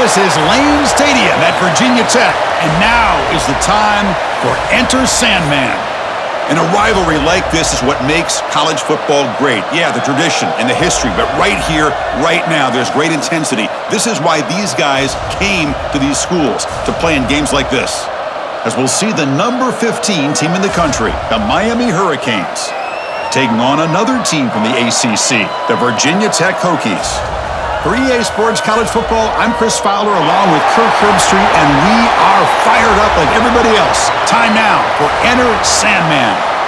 This is Lane Stadium at Virginia Tech, and now is the time for Enter Sandman. And a rivalry like this is what makes college football great. Yeah, the tradition and the history, but right here, right now, there's great intensity. This is why these guys came to these schools to play in games like this. As we'll see the number 15 team in the country, the Miami Hurricanes, taking on another team from the ACC, the Virginia Tech Hokies. For EA Sports College Football, I'm Chris Fowler along with Kirk Herbstreit, and we are fired up like everybody else. Time now for Enter Sandman.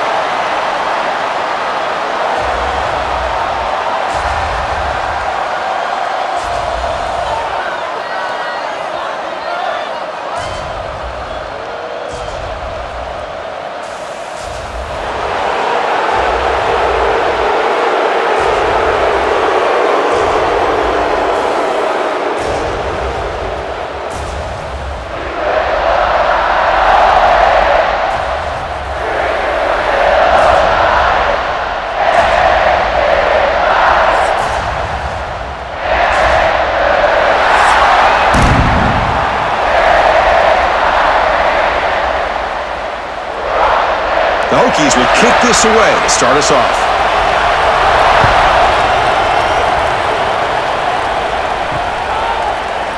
The Hokies will kick this away to start us off.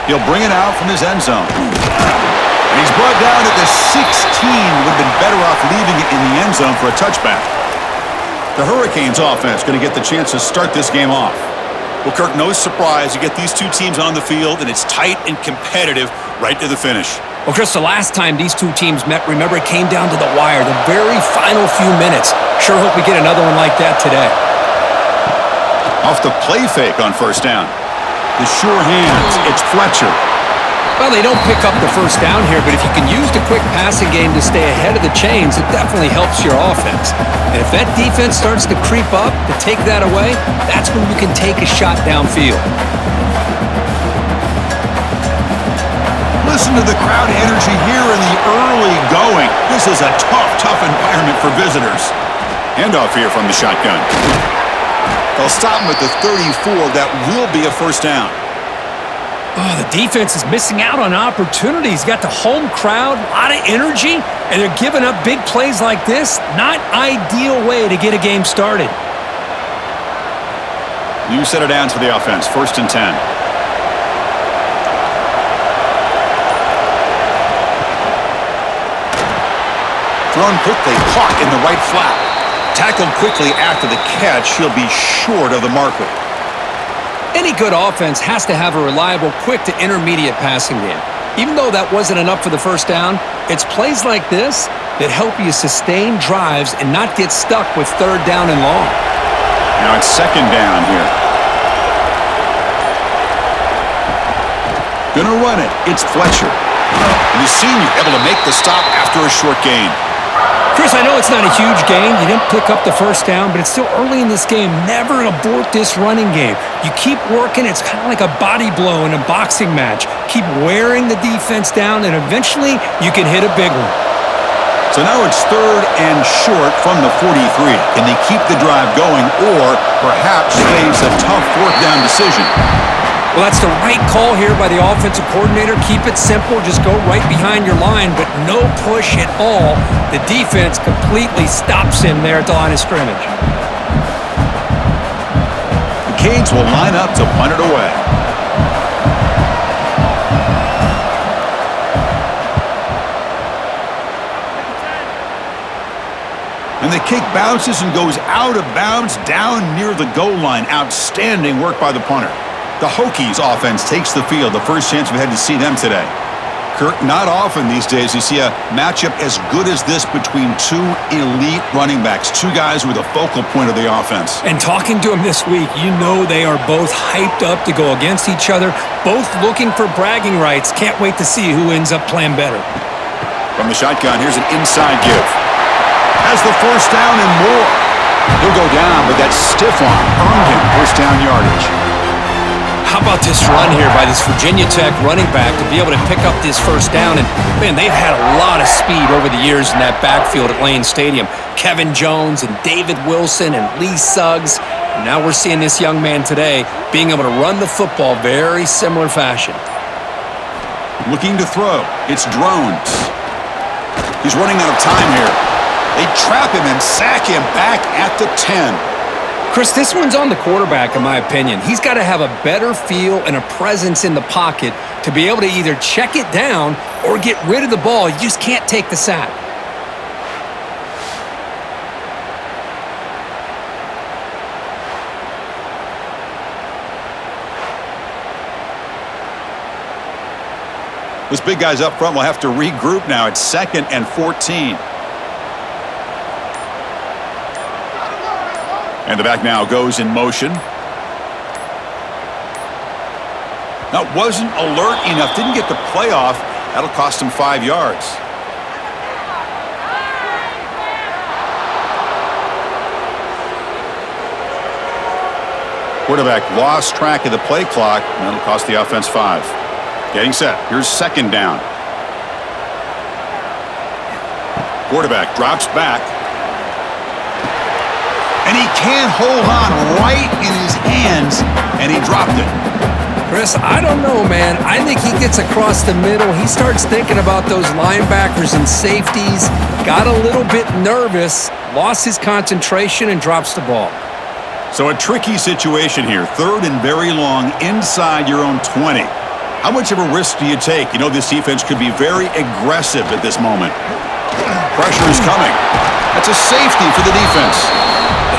He'll bring it out from his end zone. And he's brought down at the 16. Would have been better off leaving it in the end zone for a touchback. The Hurricanes offense going to get the chance to start this game off. Well, Kirk, no surprise. You get these two teams on the field, and it's tight and competitive right to the finish. Well, Chris, the last time these two teams met, remember, it came down to the wire, the very final few minutes. Sure hope we get another one like that today. Off the play fake on first down. The sure hands, it's Fletcher. Well, they don't pick up the first down here, but if you can use the quick passing game to stay ahead of the chains, it definitely helps your offense. And if that defense starts to creep up to take that away, that's when you can take a shot downfield. Listen to the crowd energy here in the early going. This is a tough environment for visitors. Handoff here from the shotgun. They'll stop him at the 34. That will be a first down. Oh, the defense is missing out on opportunities. Got the home crowd, a lot of energy, and they're giving up big plays like this. Not ideal way to get a game started. New set of downs for the offense. 1st and 10. Thrown quickly, caught in the right flat. Tackled quickly after the catch. He'll be short of the marker. Any good offense has to have a reliable, quick to intermediate passing game. Even though that wasn't enough for the first down, it's plays like this that help you sustain drives and not get stuck with 3rd down and long. Now it's 2nd down here. Gonna run it. It's Fletcher. And the senior able to make the stop after a short gain. Chris, I know it's not a huge gain. You didn't pick up the first down, but it's still early in this game. Never abort this running game. You keep working. It's kind of like a body blow in a boxing match. Keep wearing the defense down, and eventually you can hit a big one. So now it's 3rd and short from the 43. Can they keep the drive going or perhaps face a tough 4th down decision? Well, that's the right call here by the offensive coordinator. Keep it simple. Just go right behind your line, but no push at all. The defense completely stops him there at the line of scrimmage. The Canes will line up to punt it away. And the kick bounces and goes out of bounds down near the goal line. Outstanding work by the punter. The Hokies offense takes the field. The first chance we've had to see them today. Kirk, not often these days you see a matchup as good as this between two elite running backs, two guys with a focal point of the offense. And talking to them this week, you know they are both hyped up to go against each other, both looking for bragging rights. Can't wait to see who ends up playing better. From the shotgun, here's an inside give. Has the first down and more. He'll go down, but that stiff arm earned him first down yardage. How about this run here by this Virginia Tech running back to be able to pick up this first down? And, man, they've had a lot of speed over the years in that backfield at Lane Stadium. Kevin Jones and David Wilson and Lee Suggs. And now we're seeing this young man today being able to run the football very similar fashion. Looking to throw. It's drones. He's running out of time here. They trap him and sack him back at the 10. Chris, this one's on the quarterback, in my opinion. He's got to have a better feel and a presence in the pocket to be able to either check it down or get rid of the ball. You just can't take the sack. This big guy's up front will have to regroup now. It's 2nd and 14. And the back now goes in motion. That wasn't alert enough. Didn't get the play off. That'll cost him 5 yards. Quarterback lost track of the play clock. And that'll cost the offense 5. Getting set. Here's 2nd down. Quarterback drops back. And he can't hold on right in his hands, and he dropped it. Chris, I don't know, man. I think he gets across the middle. He starts thinking about those linebackers and safeties, got a little bit nervous, lost his concentration, and drops the ball. So a tricky situation here. 3rd and very long inside your own 20. How much of a risk do you take? You know this defense could be very aggressive at this moment. Pressure is coming. That's a safety for the defense.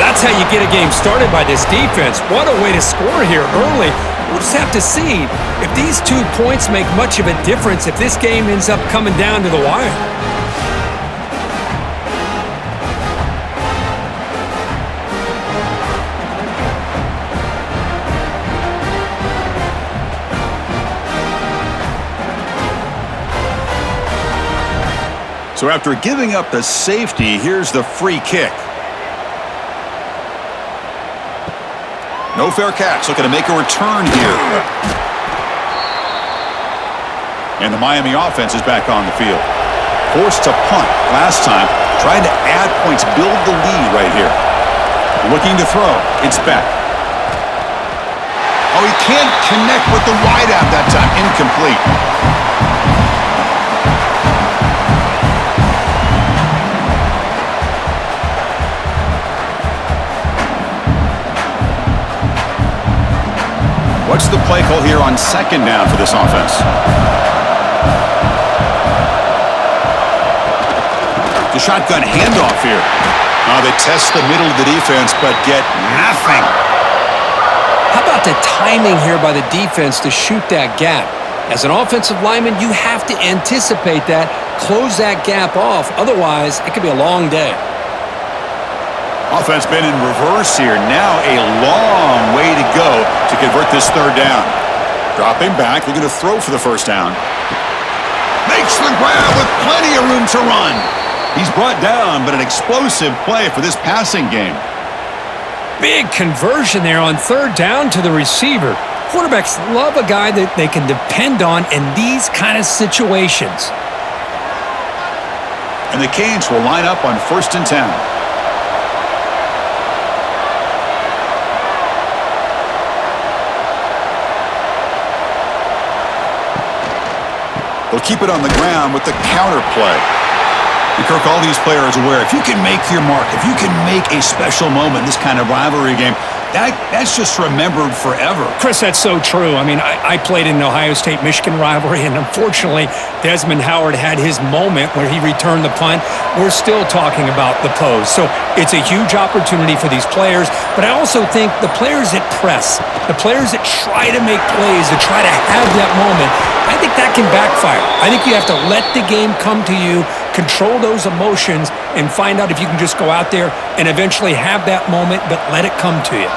That's how you get a game started by this defense. What a way to score here early. We'll just have to see if these 2 points make much of a difference if this game ends up coming down to the wire. So after giving up the safety, here's the free kick. No fair catch. Looking to make a return here. And the Miami offense is back on the field. Forced to punt last time. Trying to add points, build the lead right here. Looking to throw. It's back. Oh, he can't connect with the wideout that time. Incomplete. What's the play call here on 2nd down for this offense? The shotgun handoff here. They test the middle of the defense, but get nothing. How about the timing here by the defense to shoot that gap? As an offensive lineman, you have to anticipate that, close that gap off. Otherwise, it could be a long day. Offense been in reverse here. Now a long way to go to convert this 3rd down. Dropping back, looking to throw for the 1st down. Makes the grab with plenty of room to run. He's brought down, but an explosive play for this passing game. Big conversion there on 3rd down to the receiver. Quarterbacks love a guy that they can depend on in these kind of situations. And the Canes will line up on 1st and 10. They'll keep it on the ground with the counter play. And Kirk, all these players aware, if you can make your mark, if you can make a special moment in this kind of rivalry game, that's just remembered forever. Chris, that's so true. I mean, I played in an Ohio State-Michigan rivalry, and unfortunately, Desmond Howard had his moment where he returned the punt. We're still talking about the pose. So it's a huge opportunity for these players, but I also think the players that press, the players that try to make plays, that try to have that moment, I think that can backfire. I think you have to let the game come to you, control those emotions, and find out if you can just go out there and eventually have that moment, but let it come to you.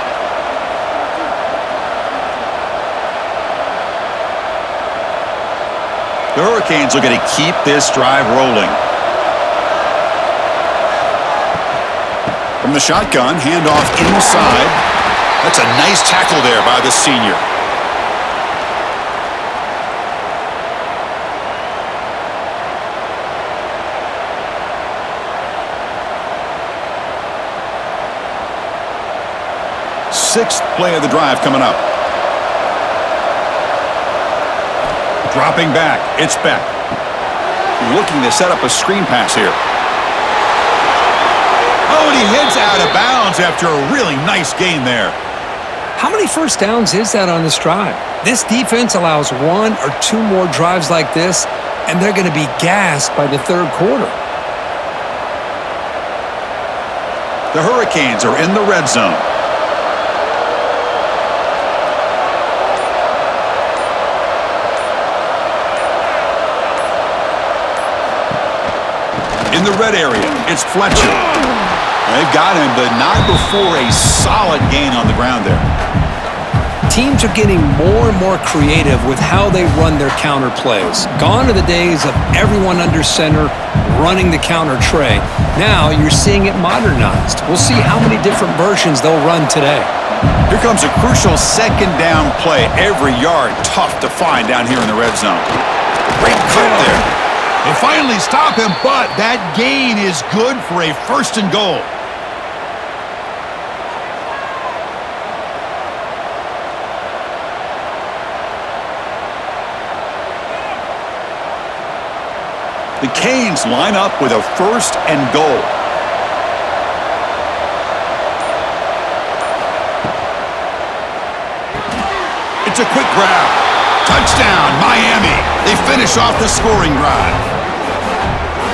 The Hurricanes are going to keep this drive rolling. From the shotgun, handoff inside. That's a nice tackle there by the senior. Sixth play of the drive coming up. Dropping back. It's Beck. Looking to set up a screen pass here. Oh, and he heads out of bounds after a really nice gain there. How many first downs is that on this drive? This defense allows 1 or 2 more drives like this, and they're going to be gassed by the third quarter. The Hurricanes are in the red zone. In the red area, it's Fletcher. They've got him, but not before a solid gain on the ground there. Teams are getting more and more creative with how they run their counter plays. Gone are the days of everyone under center running the counter tray. Now you're seeing it modernized. We'll see how many different versions they'll run today. Here comes a crucial second down play. Every yard tough to find down here in the red zone. Great cut there. They finally stop him, but that gain is good for a 1st and goal. The Canes line up with a 1st and goal. It's a quick grab. Touchdown, Miami. They finish off the scoring drive.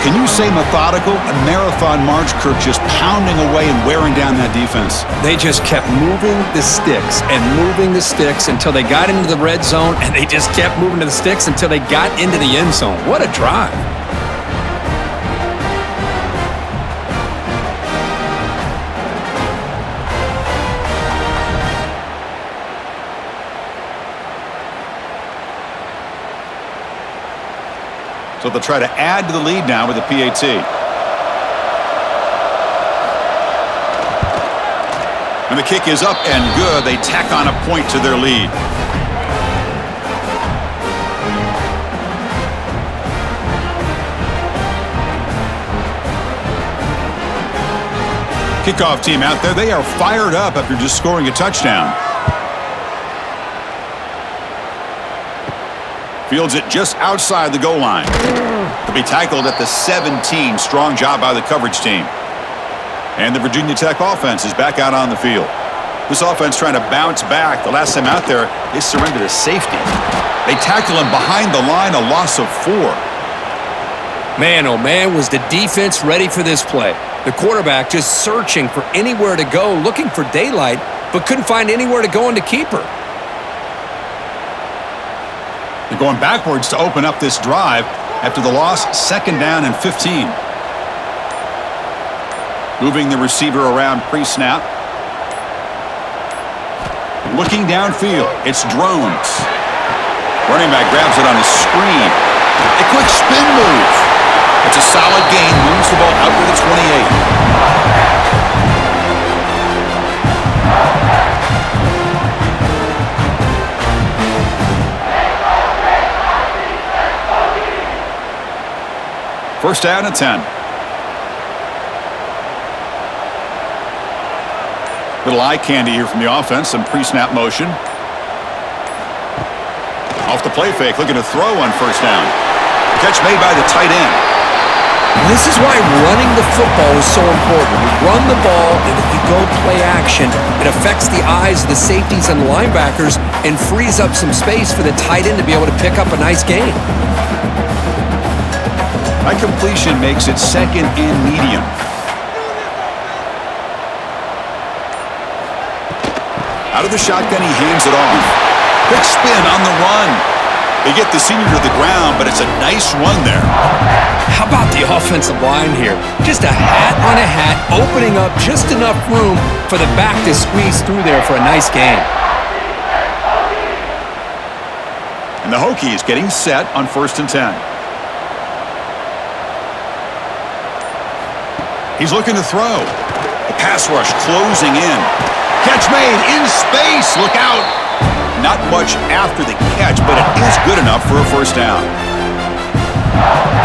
Can you say methodical? A marathon march, Kirk, just pounding away and wearing down that defense. They just kept moving the sticks and moving the sticks until they got into the red zone, and they just kept moving to the sticks until they got into the end zone. What a drive. So they'll try to add to the lead now with the PAT. And the kick is up and good. They tack on a point to their lead. Kickoff team out there. They are fired up after just scoring a touchdown. Fields it just outside the goal line. To be tackled at the 17. Strong job by the coverage team. And the Virginia Tech offense is back out on the field. This offense trying to bounce back. The last time out there, they surrendered a safety. They tackle him behind the line, a loss of 4. Man, oh man, was the defense ready for this play. The quarterback just searching for anywhere to go, looking for daylight, but couldn't find anywhere to go in the keeper. They're going backwards to open up this drive after the loss, 2nd down and 15. Moving the receiver around pre-snap. Looking downfield, it's Drones. Running back grabs it on a screen. A quick spin move. It's a solid gain, moves the ball out to the 28. First down and 10. Little eye candy here from the offense. Some pre-snap motion. Off the play fake, looking to throw on first down. Catch made by the tight end. This is why running the football is so important. You run the ball, and if you go play action, it affects the eyes of the safeties and the linebackers and frees up some space for the tight end to be able to pick up a nice gain. That completion makes it 2nd and medium. Out of the shotgun, he hands it off. Quick spin on the run. They get the senior to the ground, but it's a nice run there. How about the offensive line here? Just a hat on a hat, opening up just enough room for the back to squeeze through there for a nice gain. And the Hokies getting set on 1st and 10. He's looking to throw. The pass rush closing in. Catch made in space. Look out. Not much after the catch, but it is good enough for a first down.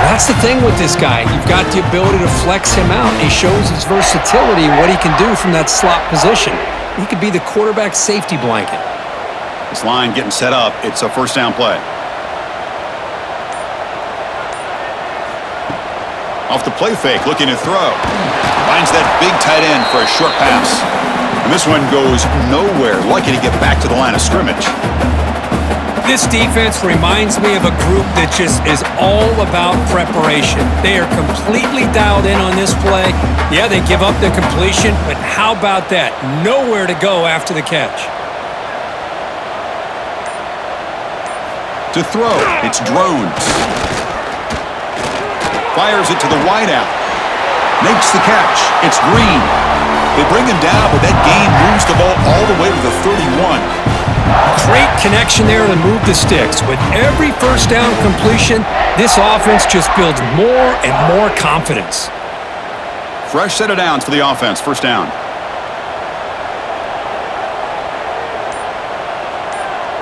That's the thing with this guy. You've got the ability to flex him out. He shows his versatility and what he can do from that slot position. He could be the quarterback's safety blanket. This line getting set up. It's a first down play. Off the play fake, looking to throw. Finds that big tight end for a short pass. And this one goes nowhere. Lucky to get back to the line of scrimmage. This defense reminds me of a group that just is all about preparation. They are completely dialed in on this play. Yeah, they give up the completion, but how about that? Nowhere to go after the catch. To throw, it's Drones. Fires it to the wideout. Makes the catch. It's Green. They bring him down, but that gain moves the ball all the way to the 31. Great connection there to move the sticks. With every first down completion, this offense just builds more and more confidence. Fresh set of downs for the offense. First down.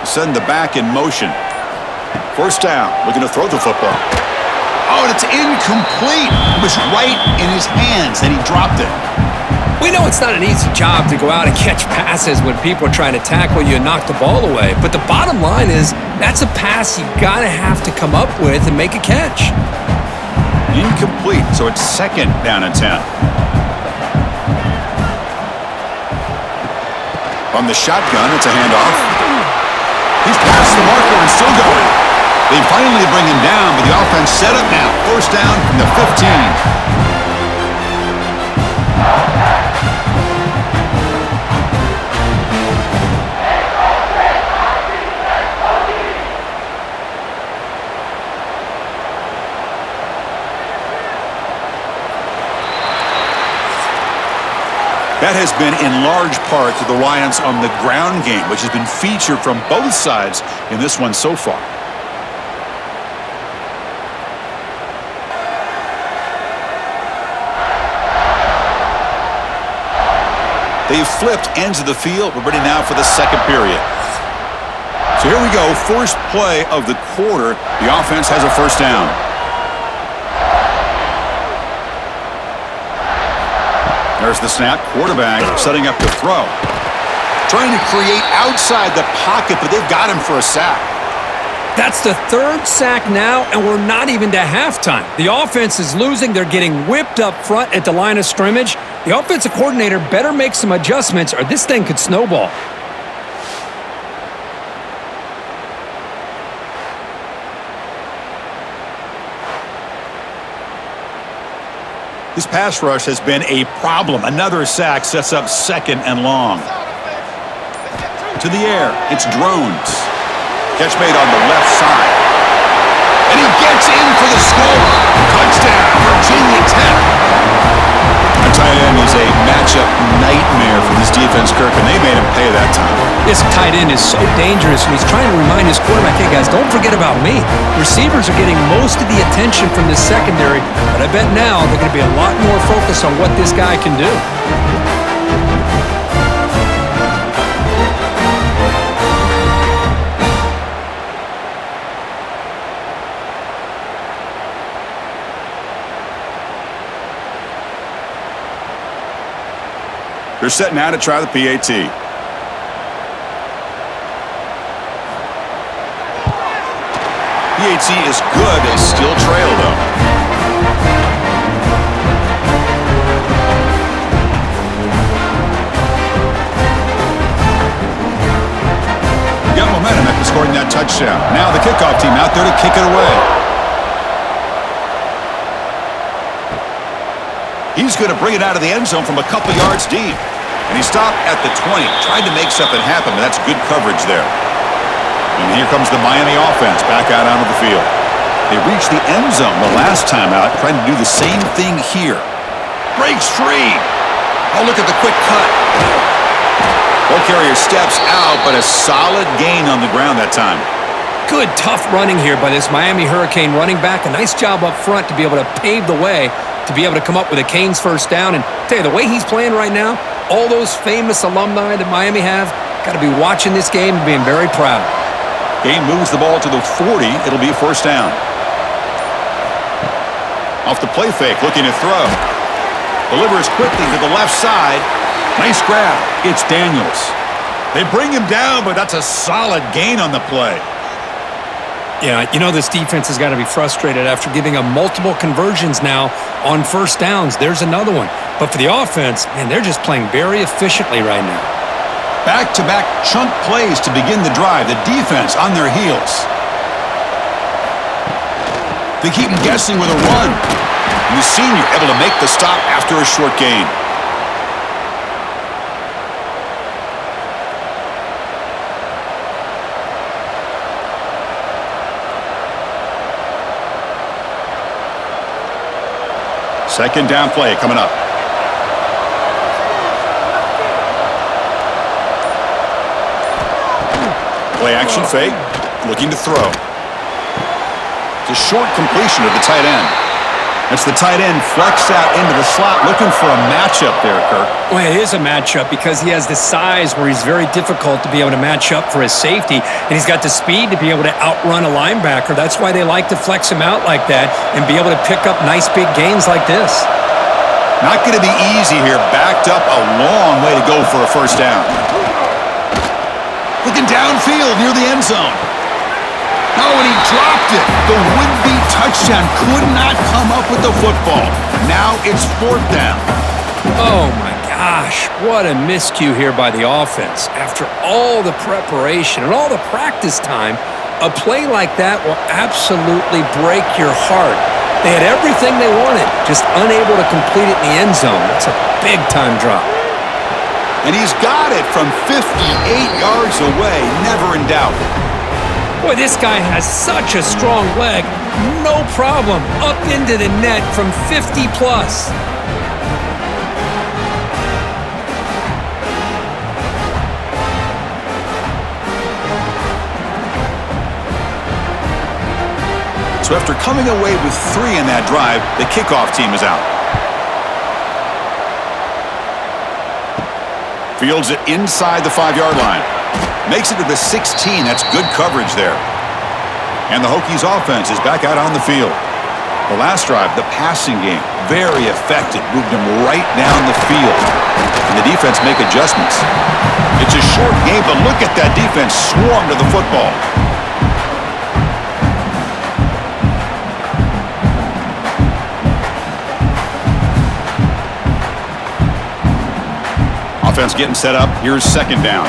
Send the back in motion. First down. Looking to throw the football. Oh, and it's incomplete. It was right in his hands, and he dropped it. We know it's not an easy job to go out and catch passes when people are trying to tackle you and knock the ball away. But the bottom line is that's a pass you got to have to come up with and make a catch. Incomplete, so it's second down and 10. On the shotgun, it's a handoff. He's past the marker and still going. They finally bring him down, but the offense set up now. First down from the 15. That has been in large part to the reliance on the ground game, which has been featured from both sides in this one so far. They've flipped ends of the field. We're ready now for the second period. So here we go, first play of the quarter. The offense has a first down. There's the snap. Quarterback setting up to throw. Trying to create outside the pocket, but they've got him for a sack. That's the third sack now, and we're not even to halftime. The offense is losing. They're getting whipped up front at the line of scrimmage. The offensive coordinator better make some adjustments or this thing could snowball. This pass rush has been a problem. Another sack sets up second and long. To the air, it's Drones. Catch made on the left side. And he gets in for the score. Touchdown, Virginia Tech. A tight end is a matchup nightmare for this defense, Kirk, and they made him pay that time. This tight end is so dangerous, and he's trying to remind his quarterback, hey, guys, don't forget about me. Receivers are getting most of the attention from this secondary, but I bet now they're going to be a lot more focused on what this guy can do. They're set now to try the PAT. PAT is good. They still trail, though. Got momentum after scoring that touchdown. Now the kickoff team out there to kick it away. He's going to bring it out of the end zone from a couple yards deep. And he stopped at the 20, tried to make something happen, but that's good coverage there. And here comes the Miami offense back out onto the field. They reached the end zone the last time out, trying to do the same thing here. Breaks free. Oh, look at the quick cut. Ball carrier steps out, but a solid gain on the ground that time. Good, tough running here by this Miami Hurricane running back. A nice job up front to be able to pave the way to be able to come up with a Canes first down. And tell you, the way he's playing right now, all those famous alumni that Miami have got to be watching this game and being very proud. Game moves the ball to the 40. It'll be a first down. Off the play fake, looking to throw. Delivers quickly to the left side. Nice grab. It's Daniels. They bring him down, but that's a solid gain on the play. Yeah, you know this defense has got to be frustrated after giving up multiple conversions now on first downs. There's another one. But for the offense, man, they're just playing very efficiently right now. Back-to-back chunk plays to begin the drive. The defense on their heels. They keep him guessing with a run. And the senior able to make the stop after a short gain. Second down play coming up. Play action fake, looking to throw. It's a short completion to the tight end. That's the tight end flex out into the slot, looking for a matchup there, Kirk. Well, it is a matchup because he has the size where he's very difficult to be able to match up for his safety, and he's got the speed to be able to outrun a linebacker. That's why they like to flex him out like that and be able to pick up nice big gains like this. Not going to be easy here. Backed up a long way to go for a first down. Looking downfield near the end zone. Oh, and he dropped it. The would-be touchdown could not come up with the football. Now it's fourth down. Oh, my gosh. What a miscue here by the offense. After all the preparation and all the practice time, a play like that will absolutely break your heart. They had everything they wanted, just unable to complete it in the end zone. It's a big-time drop. And he's got it from 58 yards away. Never in doubt. Boy, this guy has such a strong leg. No problem. Up into the net from 50 plus. So after coming away with 3 in that drive, the kickoff team is out. Fields it inside the 5-yard line. Makes it to the 16. That's good coverage there. And the Hokies offense is back out on the field. The last drive, the passing game, very effective. Moved them right down the field. And the defense make adjustments. It's a short game, but look at that defense swarm to the football. Offense getting set up. Here's second down.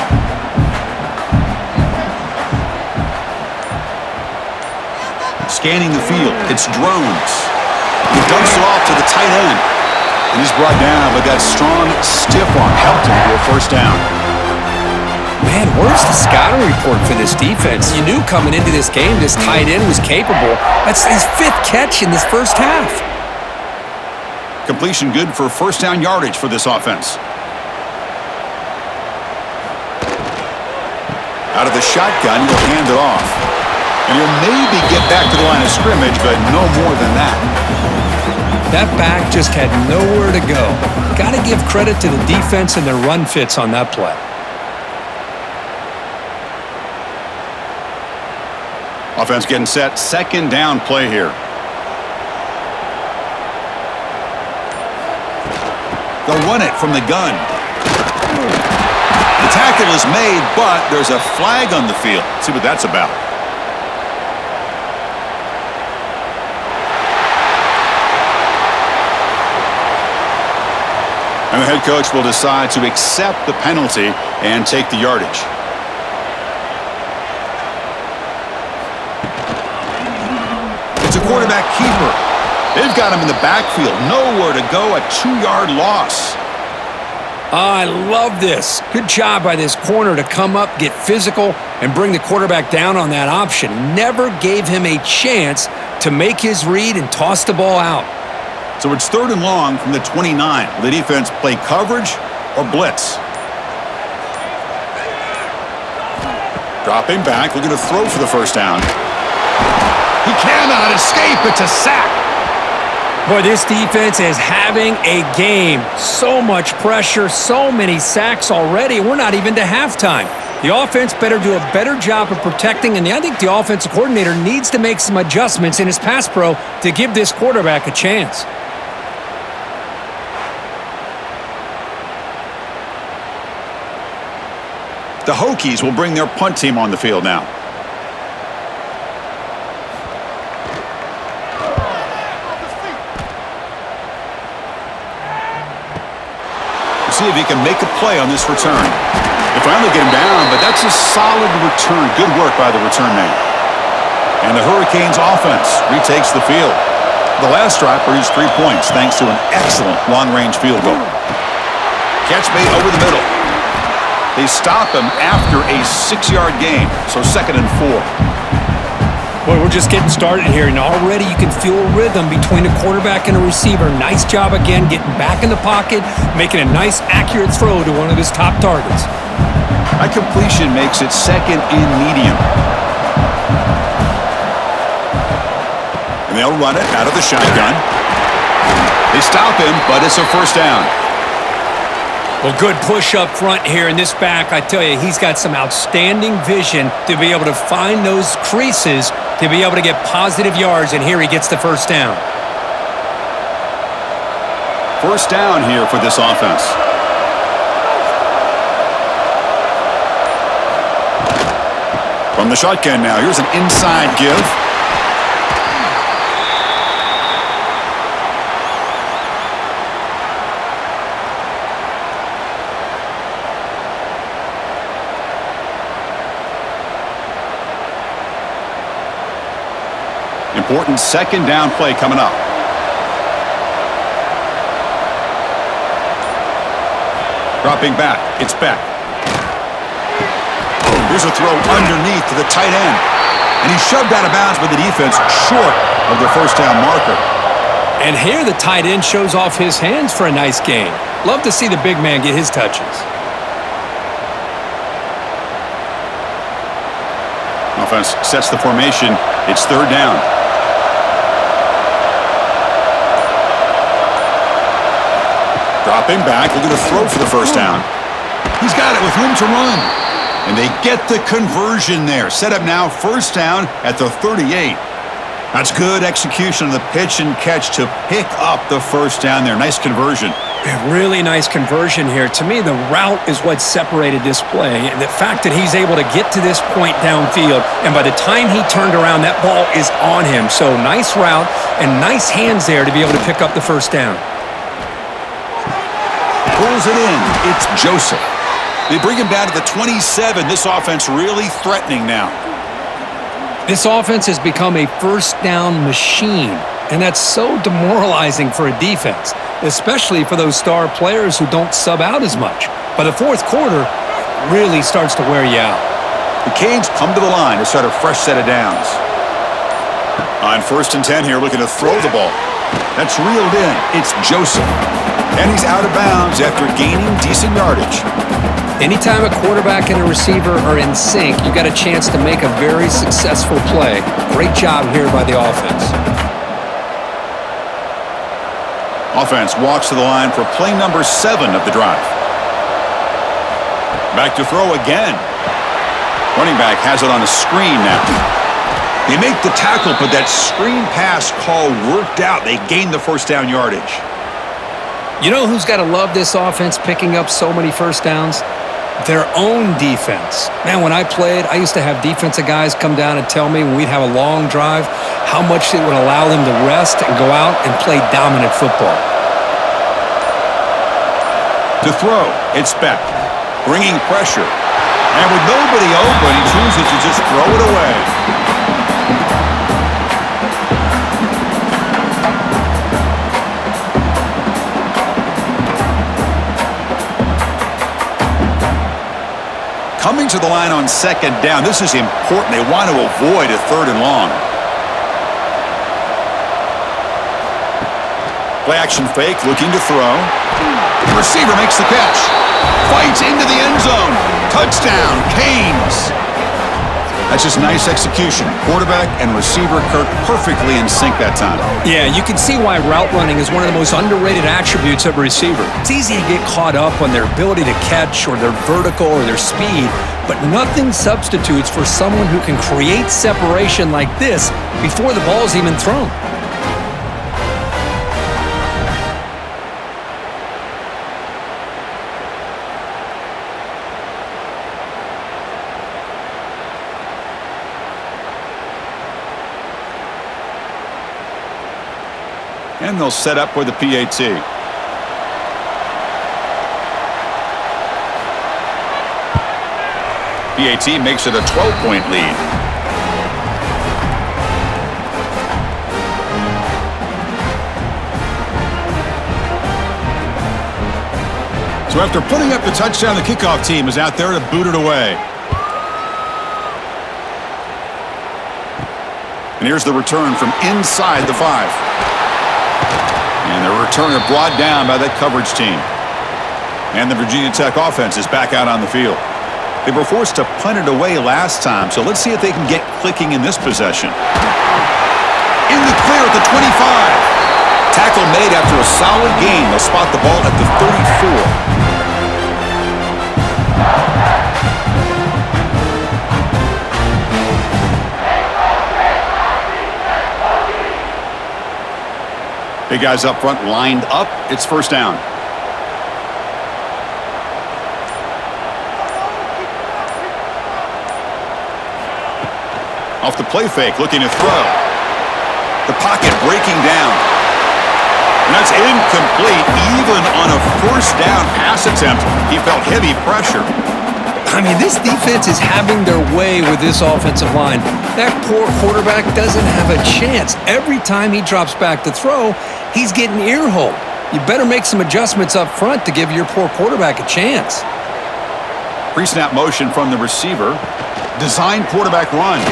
Scanning the field. It's drones. He dumps it off to the tight end. And he's brought down, but that strong, stiff arm helped him to a first down. Man, where's the scouting report for this defense? You knew coming into this game this tight end was capable. That's his 5th catch in this first half. Completion good for first down yardage for this offense. Out of the shotgun, he'll hand it off. And he'll maybe get back to the line of scrimmage, but no more than that. That back just had nowhere to go. Got to give credit to the defense and their run fits on that play. Offense getting set. Second down play here. They'll run it from the gun. The tackle is made, but there's a flag on the field. Let's see what that's about. And the head coach will decide to accept the penalty and take the yardage. It's a quarterback keeper. They've got him in the backfield. Nowhere to go. A 2-yard loss. I love this. Good job by this corner to come up, get physical, and bring the quarterback down on that option. Never gave him a chance to make his read and toss the ball out. So it's 3rd and long from the 29. Will the defense play coverage or blitz? Dropping back, looking to throw for the first down. He cannot escape. It's a sack. Boy, this defense is having a game. So much pressure, so many sacks already. We're not even to halftime. The offense better do a better job of protecting, and I think the offensive coordinator needs to make some adjustments in his pass pro to give this quarterback a chance. The Hokies will bring their punt team on the field now. see if he can make a play on this return. They finally get him down, but that's a solid return. Good work by the return man. And the Hurricanes offense retakes the field. The last drive produced 3 points thanks to an excellent long-range field goal. Catch made over the middle. They stop him after a 6-yard gain, so 2nd and 4. Boy, we're just getting started here, and already you can feel a rhythm between the quarterback and the receiver. Nice job again getting back in the pocket, making a nice, accurate throw to one of his top targets. That completion makes it 2nd and medium. And they'll run it out of the shotgun. They stop him, but it's a 1st down. Well, good push up front here in this back. I tell you, he's got some outstanding vision to be able to find those creases, to be able to get positive yards, and here he gets the 1st down. 1st down here for this offense. From the shotgun now, here's an inside give. Important 2nd down play coming up. Dropping back. It's Beck. Here's a throw underneath to the tight end. And he's shoved out of bounds by the defense short of the 1st down marker. And here the tight end shows off his hands for a nice gain. Love to see the big man get his touches. Offense sets the formation. It's 3rd down. Dropping back, looking to throw for the 1st down. He's got it with room to run. And they get the conversion there. Set up now, 1st down at the 38. That's good execution of the pitch and catch to pick up the 1st down there. Nice conversion. A really nice conversion here. To me, the route is what separated this play. And the fact that he's able to get to this point downfield, and by the time he turned around, that ball is on him. So nice route and nice hands there to be able to pick up the 1st down. Pulls it in. It's Joseph. They bring him down to the 27. This offense really threatening now. This offense has become a 1st down machine, and that's so demoralizing for a defense, especially for those star players who don't sub out as much. By the 4th quarter, it really starts to wear you out. The Canes come to the line to start a fresh set of downs. On 1st and 10 here, looking to throw the ball. That's reeled in. It's Joseph. And he's out of bounds after gaining decent yardage. Anytime a quarterback and a receiver are in sync, you got a chance to make a very successful play. Great job here by the offense. Offense walks to the line for play number 7 of the drive. Back to throw again. Running back has it on a screen now. They make the tackle, but that screen pass call worked out. They gained the 1st down yardage. You know who's got to love this offense picking up so many 1st downs? Their own defense. Man, when I played, I used to have defensive guys come down and tell me when we'd have a long drive how much it would allow them to rest and go out and play dominant football. To throw, it's Beck, bringing pressure. And with nobody open, he chooses to just throw it away. Coming to the line on 2nd down. This is important. They want to avoid a 3rd and long. Play action fake, looking to throw. The receiver makes the catch. Fights into the end zone. Touchdown, Canes. That's just nice execution. Quarterback and receiver Kirk perfectly in sync that time. Yeah, you can see why route running is one of the most underrated attributes of a receiver. It's easy to get caught up on their ability to catch or their vertical or their speed, but nothing substitutes for someone who can create separation like this before the ball's even thrown. And they'll set up for the PAT. PAT makes it a 12-point lead. So after putting up the touchdown, the kickoff team is out there to boot it away. And here's the return from inside the 5. And the returner brought down by that coverage team. And the Virginia Tech offense is back out on the field. They were forced to punt it away last time, so let's see if they can get clicking in this possession. In the clear at the 25. Tackle made after a solid gain. They'll spot the ball at the 34. Big guys up front lined up. It's first down. Off the play fake, looking to throw. The pocket breaking down. And that's incomplete. Even on a first down pass attempt, he felt heavy pressure. I mean, this defense is having their way with this offensive line. That poor quarterback doesn't have a chance. Every time he drops back to throw, he's getting ear-holed. You better make some adjustments up front to give your poor quarterback a chance. Pre-snap motion from the receiver. Designed quarterback run.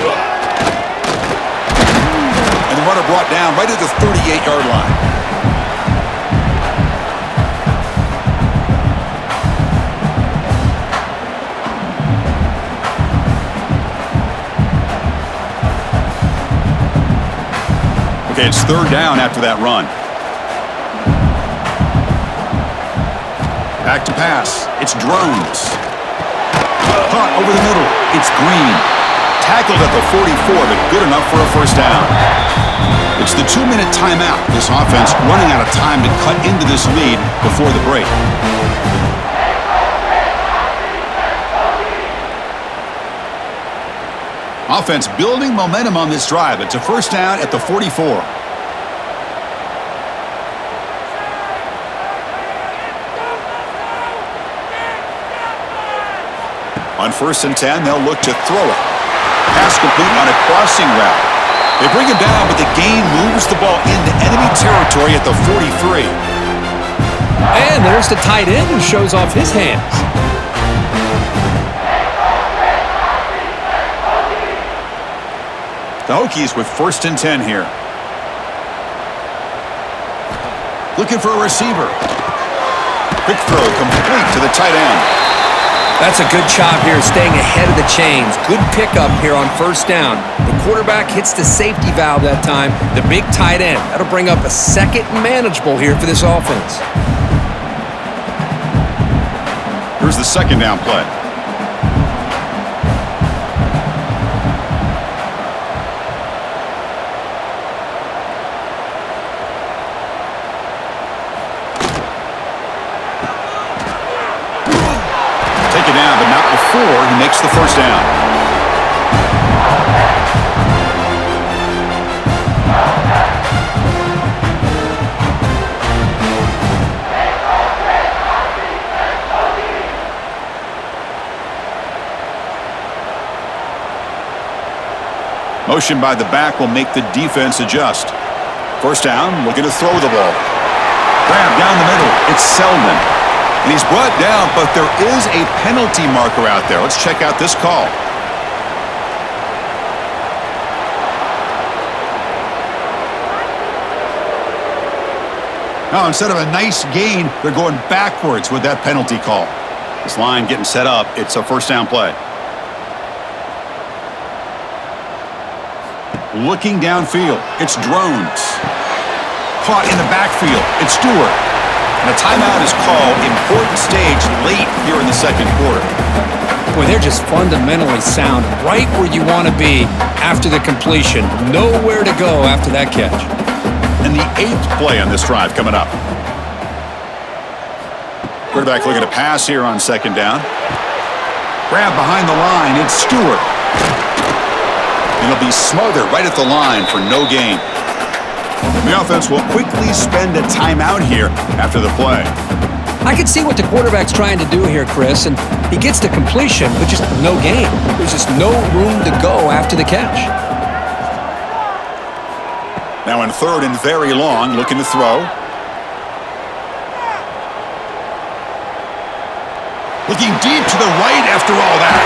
And the runner brought down right at the 38-yard line. Okay, it's third down after that run. Back to pass. It's Drones. Caught over the middle. It's Green. Tackled at the 44, but good enough for a first down. It's the 2-minute timeout. This offense running out of time to cut into this lead before the break. Offense building momentum on this drive. It's a first down at the 44. On 1st and 10, they'll look to throw it. Pass complete on a crossing route. They bring him down, but the gain moves the ball into enemy territory at the 43. And there's the tight end who shows off his hands. The Hokies with 1st and 10 here. Looking for a receiver. Quick throw complete to the tight end. That's a good job here, staying ahead of the chains. Good pickup here on first down. The quarterback hits the safety valve that time. The big tight end. That'll bring up a second and manageable here for this offense. Here's the second down play. Down, but not before he makes the first down. Motion by the back will make the defense adjust. First down, looking to throw the ball. Grab down the middle. It's Selden. And he's brought down, but there is a penalty marker out there. Let's check out this call. Now, instead of a nice gain, they're going backwards with that penalty call. This line getting set up. It's a first down play. Looking downfield. It's Drones. Caught in the backfield. It's Stewart. And a timeout is called. Important stage late here in the second quarter. Boy, they're just fundamentally sound, right where you want to be after the completion. Nowhere to go after that catch. And the 8th play on this drive coming up. Quarterback looking to pass here on second down. Grab behind the line. It's Stewart. And he'll be smothered right at the line for no gain. The offense will quickly spend a timeout here after the play. I can see what the quarterback's trying to do here, Chris, and he gets the completion, but just no gain. There's just no room to go after the catch. Now in third and very long, looking to throw. Looking deep to the right after all that.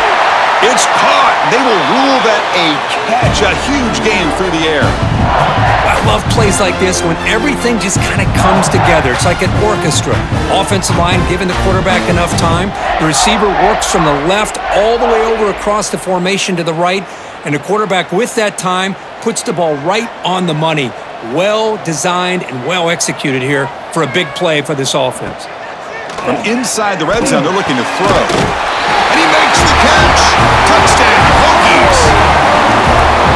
It's caught. They will rule that a catch, a huge gain through the air. I love plays like this when everything just kind of comes together. It's like an orchestra. Offensive line giving the quarterback enough time. The receiver works from the left all the way over across the formation to the right. And the quarterback with that time puts the ball right on the money. Well designed and well executed here for a big play for this offense. From inside the red zone, they're looking to throw. And he makes the catch. Touchdown, Hokies.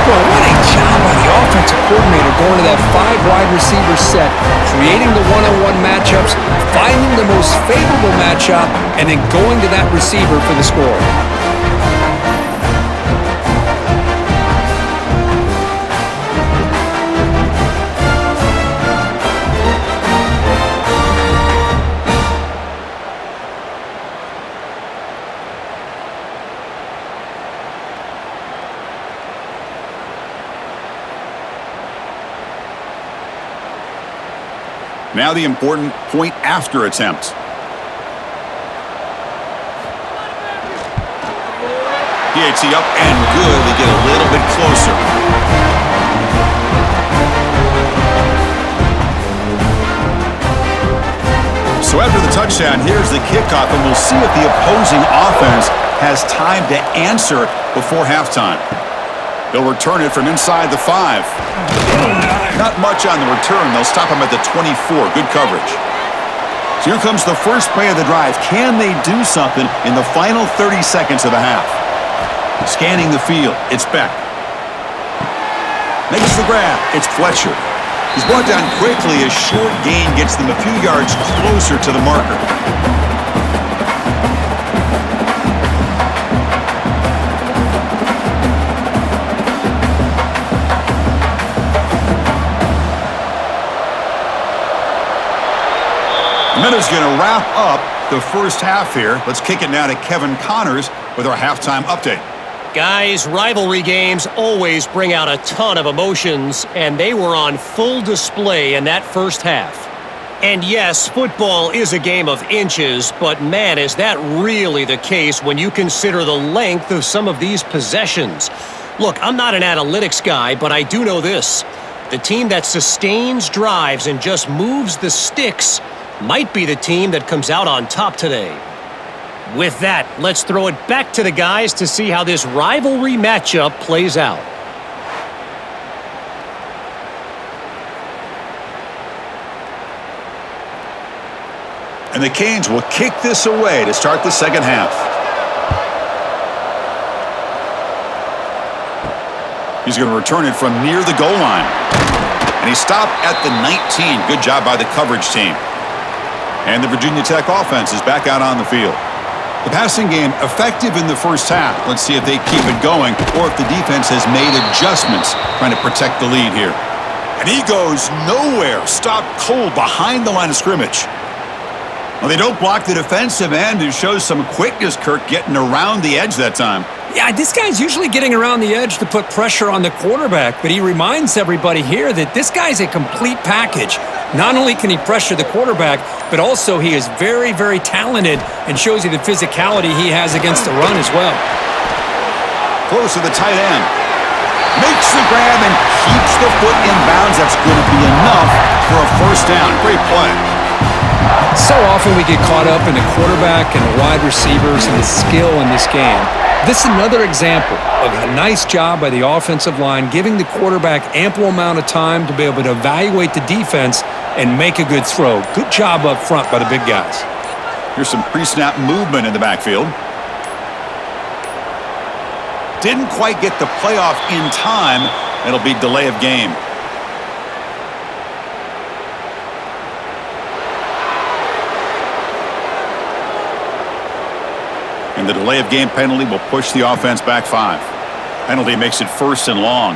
Well, what a job by the offensive coordinator going to that 5 wide receiver set, creating the one-on-one matchups, finding the most favorable matchup, and then going to that receiver for the score. Now the important point after attempt. PAT up and good. They get a little bit closer. So after the touchdown, here's the kickoff, and we'll see if the opposing offense has time to answer before halftime. They'll return it from inside the 5. Not much on the return. They'll stop him at the 24. Good coverage. So here comes the first play of the drive. Can they do something in the final 30 seconds of the half? Scanning the field. It's Beck. Makes the grab. It's Fletcher. He's brought down quickly. A short gain gets them a few yards closer to the marker. Minutes going to wrap up the first half here. Let's kick it now to Kevin Connors with our halftime update. Guys, rivalry games always bring out a ton of emotions, and they were on full display in that first half. And yes, football is a game of inches, but man, is that really the case when you consider the length of some of these possessions. Look, I'm not an analytics guy, but I do know this. The team that sustains drives and just moves the sticks might be the team that comes out on top today. With that, let's throw it back to the guys to see how this rivalry matchup plays out. And the Canes will kick this away to start the second half. He's going to return it from near the goal line. And he stopped at the 19. Good job by the coverage team. And the Virginia Tech offense is back out on the field. The passing game effective in the first half. Let's see if they keep it going or if the defense has made adjustments trying to protect the lead here. And he goes nowhere. Stopped cold behind the line of scrimmage. Well, they don't block the defensive end, who shows some quickness, Kirk, getting around the edge that time. Yeah, this guy's usually getting around the edge to put pressure on the quarterback, but he reminds everybody here that this guy's a complete package. Not only can he pressure the quarterback, but also he is very, very talented and shows you the physicality he has against the run as well. Close to the tight end. Makes the grab and keeps the foot in bounds. That's going to be enough for a first down. Great play. So often we get caught up in the quarterback and the wide receivers and the skill in this game. This is another example of a nice job by the offensive line, giving the quarterback ample amount of time to be able to evaluate the defense and make a good throw. Good job up front by the big guys. Here's some pre-snap movement in the backfield. Didn't quite get the playoff in time. It'll be delay of game. And the delay of game penalty will push the offense back 5. Penalty makes it first and long.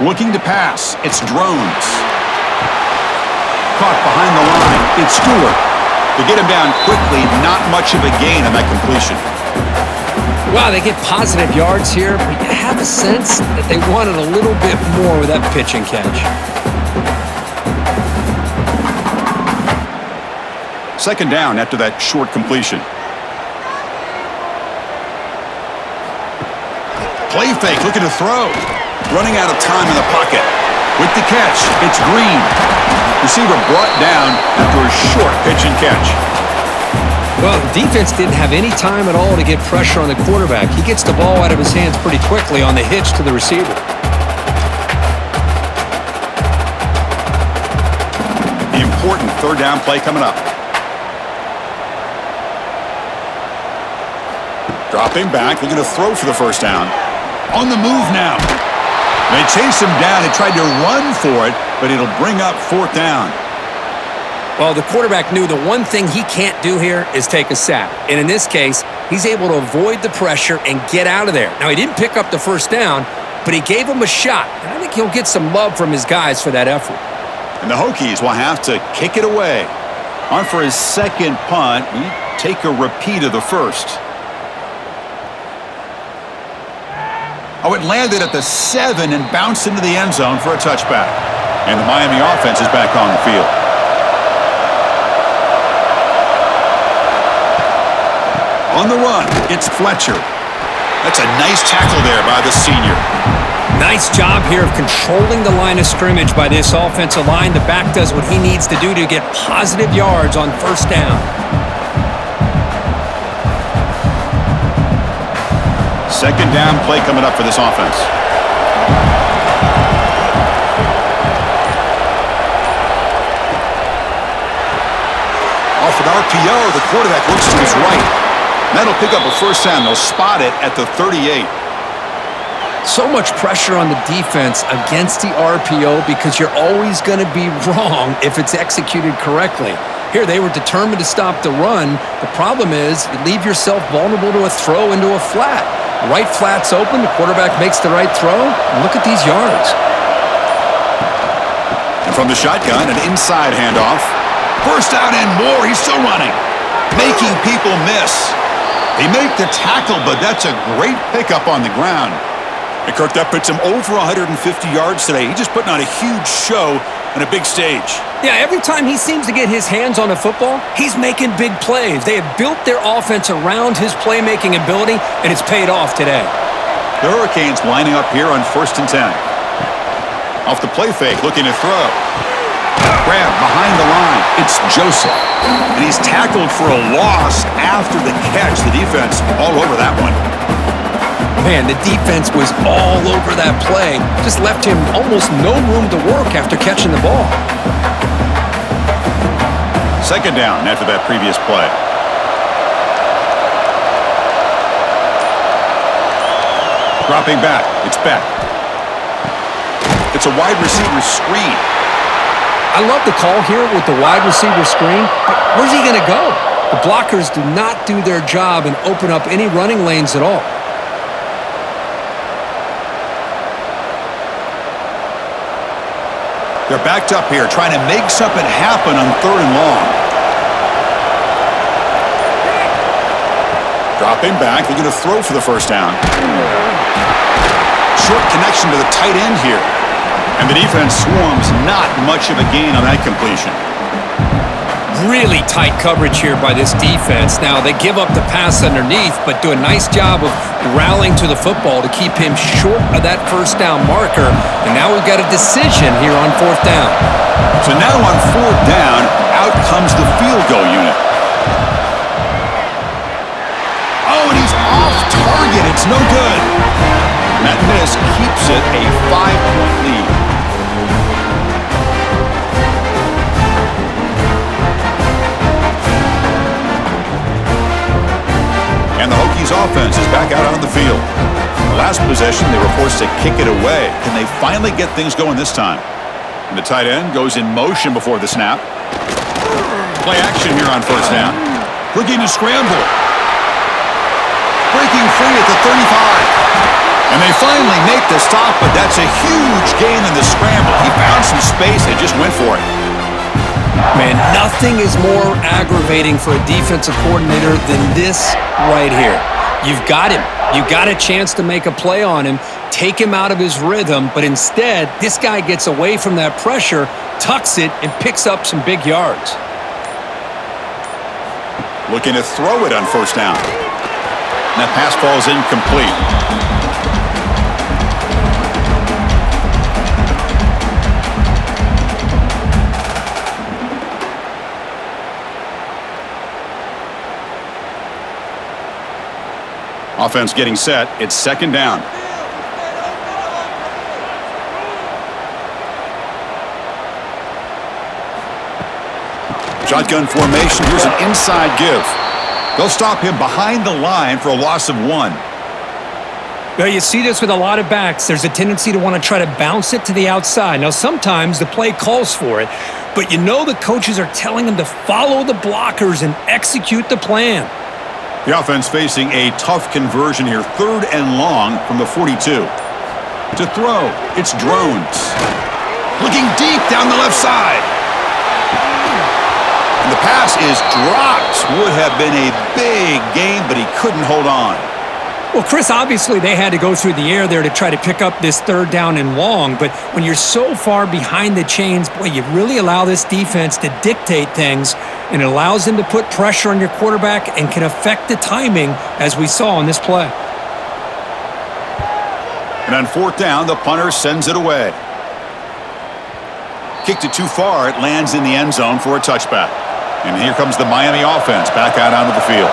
Looking to pass. It's Drones. Caught behind the line. It's Stewart. To get him down quickly, not much of a gain on that completion. Wow, they get positive yards here, but you have a sense that they wanted a little bit more with that pitch and catch. Second down after that short completion. Play fake, looking to throw. Running out of time in the pocket. With the catch, it's Green. Receiver brought down after a short pitch and catch. Well, the defense didn't have any time at all to get pressure on the quarterback. He gets the ball out of his hands pretty quickly on the hitch to the receiver. The important third down play coming up. Dropping back, looking to throw for the first down. On the move now. They chase him down. They tried to run for it, but it'll bring up fourth down. Well, the quarterback knew the one thing he can't do here is take a sack. And in this case, he's able to avoid the pressure and get out of there. Now, he didn't pick up the first down, but he gave him a shot. And I think he'll get some love from his guys for that effort. And the Hokies will have to kick it away. On for his second punt. We take a repeat of the first. Oh, it landed at the 7 and bounced into the end zone for a touchback. And the Miami offense is back on the field. On the run, it's Fletcher. That's a nice tackle there by the senior. Nice job here of controlling the line of scrimmage by this offensive line. The back does what he needs to do to get positive yards on first down. Second down play coming up for this offense. Off an RPO, the quarterback looks to his right. That'll pick up a first down. They'll spot it at the 38. So much pressure on the defense against the RPO because you're always going to be wrong if it's executed correctly. Here, they were determined to stop the run. The problem is you leave yourself vulnerable to a throw into a flat. Right flat's open, the quarterback makes the right throw. Look at these yards. And from the shotgun, an inside handoff. First out and more. He's still running. Making people miss. They make the tackle, but that's a great pickup on the ground. And Kirk, that puts him over 150 yards today. He's just putting on a huge show on a big stage. Yeah, every time he seems to get his hands on a football, he's making big plays. They have built their offense around his playmaking ability, and it's paid off today. The Hurricanes lining up here on 1st and 10. Off the play fake, looking to throw. Grab behind the line. It's Joseph. And he's tackled for a loss after the catch. The defense all over that one. Man, the defense was all over that play. Just left him almost no room to work after catching the ball. Second down after that previous play. Dropping back. It's Beck. It's a wide receiver screen. I love the call here with the wide receiver screen, but where's he going to go? The blockers do not do their job and open up any running lanes at all. They're backed up here, trying to make something happen on 3rd and long. Dropping back, looking to throw for the first down. Short connection to the tight end here. And the defense swarms, not much of a gain on that completion. Really tight coverage here by this defense. Now, they give up the pass underneath, but do a nice job of rallying to the football to keep him short of that first down marker. And now we've got a decision here on 4th down. So now on 4th down, out comes the field goal unit. Oh, and he's off target. It's no good. And that miss keeps it a 5-point lead. And the Hokies offense is back out on the field. The last possession, they were forced to kick it away. Can they finally get things going this time? And the tight end goes in motion before the snap. Play action here on 1st down. Looking to scramble. Breaking free at the 35. And they finally make the stop, but that's a huge gain in the scramble. He found some space and just went for it. Man, nothing is more aggravating for a defensive coordinator than this right here. You've got him. You got a chance to make a play on him, take him out of his rhythm, but instead, this guy gets away from that pressure, tucks it, and picks up some big yards. Looking to throw it on first down. And that pass falls incomplete. Offense getting set. It's second down. Shotgun formation. Here's an inside give. They'll stop him behind the line for a loss of 1. Well, you see this with a lot of backs. There's a tendency to want to try to bounce it to the outside. Now, sometimes the play calls for it, but you know the coaches are telling them to follow the blockers and execute the plan. The offense facing a tough conversion here. 3rd and long from the 42. To throw, it's Drones. Looking deep down the left side. And the pass is dropped. Would have been a big game, but he couldn't hold on. Well, Chris, obviously they had to go through the air there to try to pick up this 3rd down and long, but when you're so far behind the chains, boy, you really allow this defense to dictate things, and it allows them to put pressure on your quarterback and can affect the timing, as we saw on this play. And on 4th down, the punter sends it away. Kicked it too far. It lands in the end zone for a touchback. And here comes the Miami offense back out onto the field.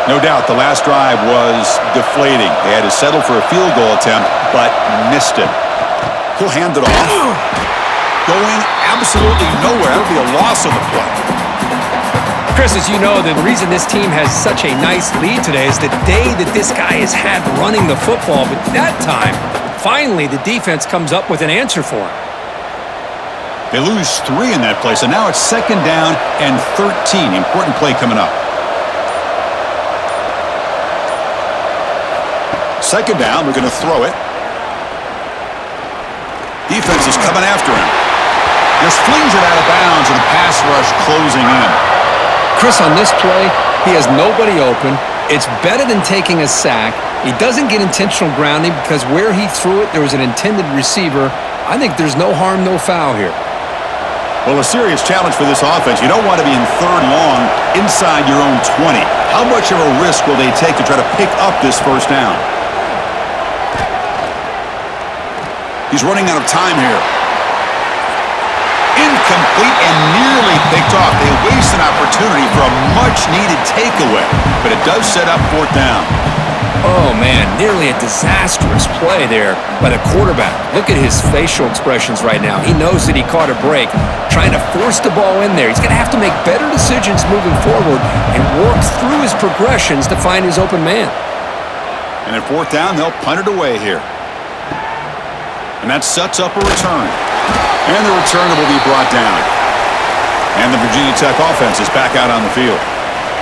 No doubt the last drive was deflating. They had to settle for a field goal attempt, but missed it. He'll hand it off. Going absolutely nowhere. That'll be a loss of the play. Chris, as you know, the reason this team has such a nice lead today is the day that this guy has had running the football. But that time, finally, the defense comes up with an answer for him. They lose 3 in that play, so now it's second down and 13. Important play coming up. Second down, we're going to throw it. Defense is coming after him. Just flings it out of bounds, and the pass rush closing in. Chris, on this play, he has nobody open. It's better than taking a sack. He doesn't get intentional grounding because where he threw it, there was an intended receiver. I think there's no harm, no foul here. Well, a serious challenge for this offense. You don't want to be in 3rd long inside your own 20. How much of a risk will they take to try to pick up this first down? He's running out of time here. Incomplete and nearly picked off. They waste an opportunity for a much-needed takeaway, but it does set up 4th down. Oh, man, nearly a disastrous play there by the quarterback. Look at his facial expressions right now. He knows that he caught a break, trying to force the ball in there. He's going to have to make better decisions moving forward and work through his progressions to find his open man. And at 4th down, they'll punt it away here. And that sets up a return. And the returner will be brought down. And the Virginia Tech offense is back out on the field.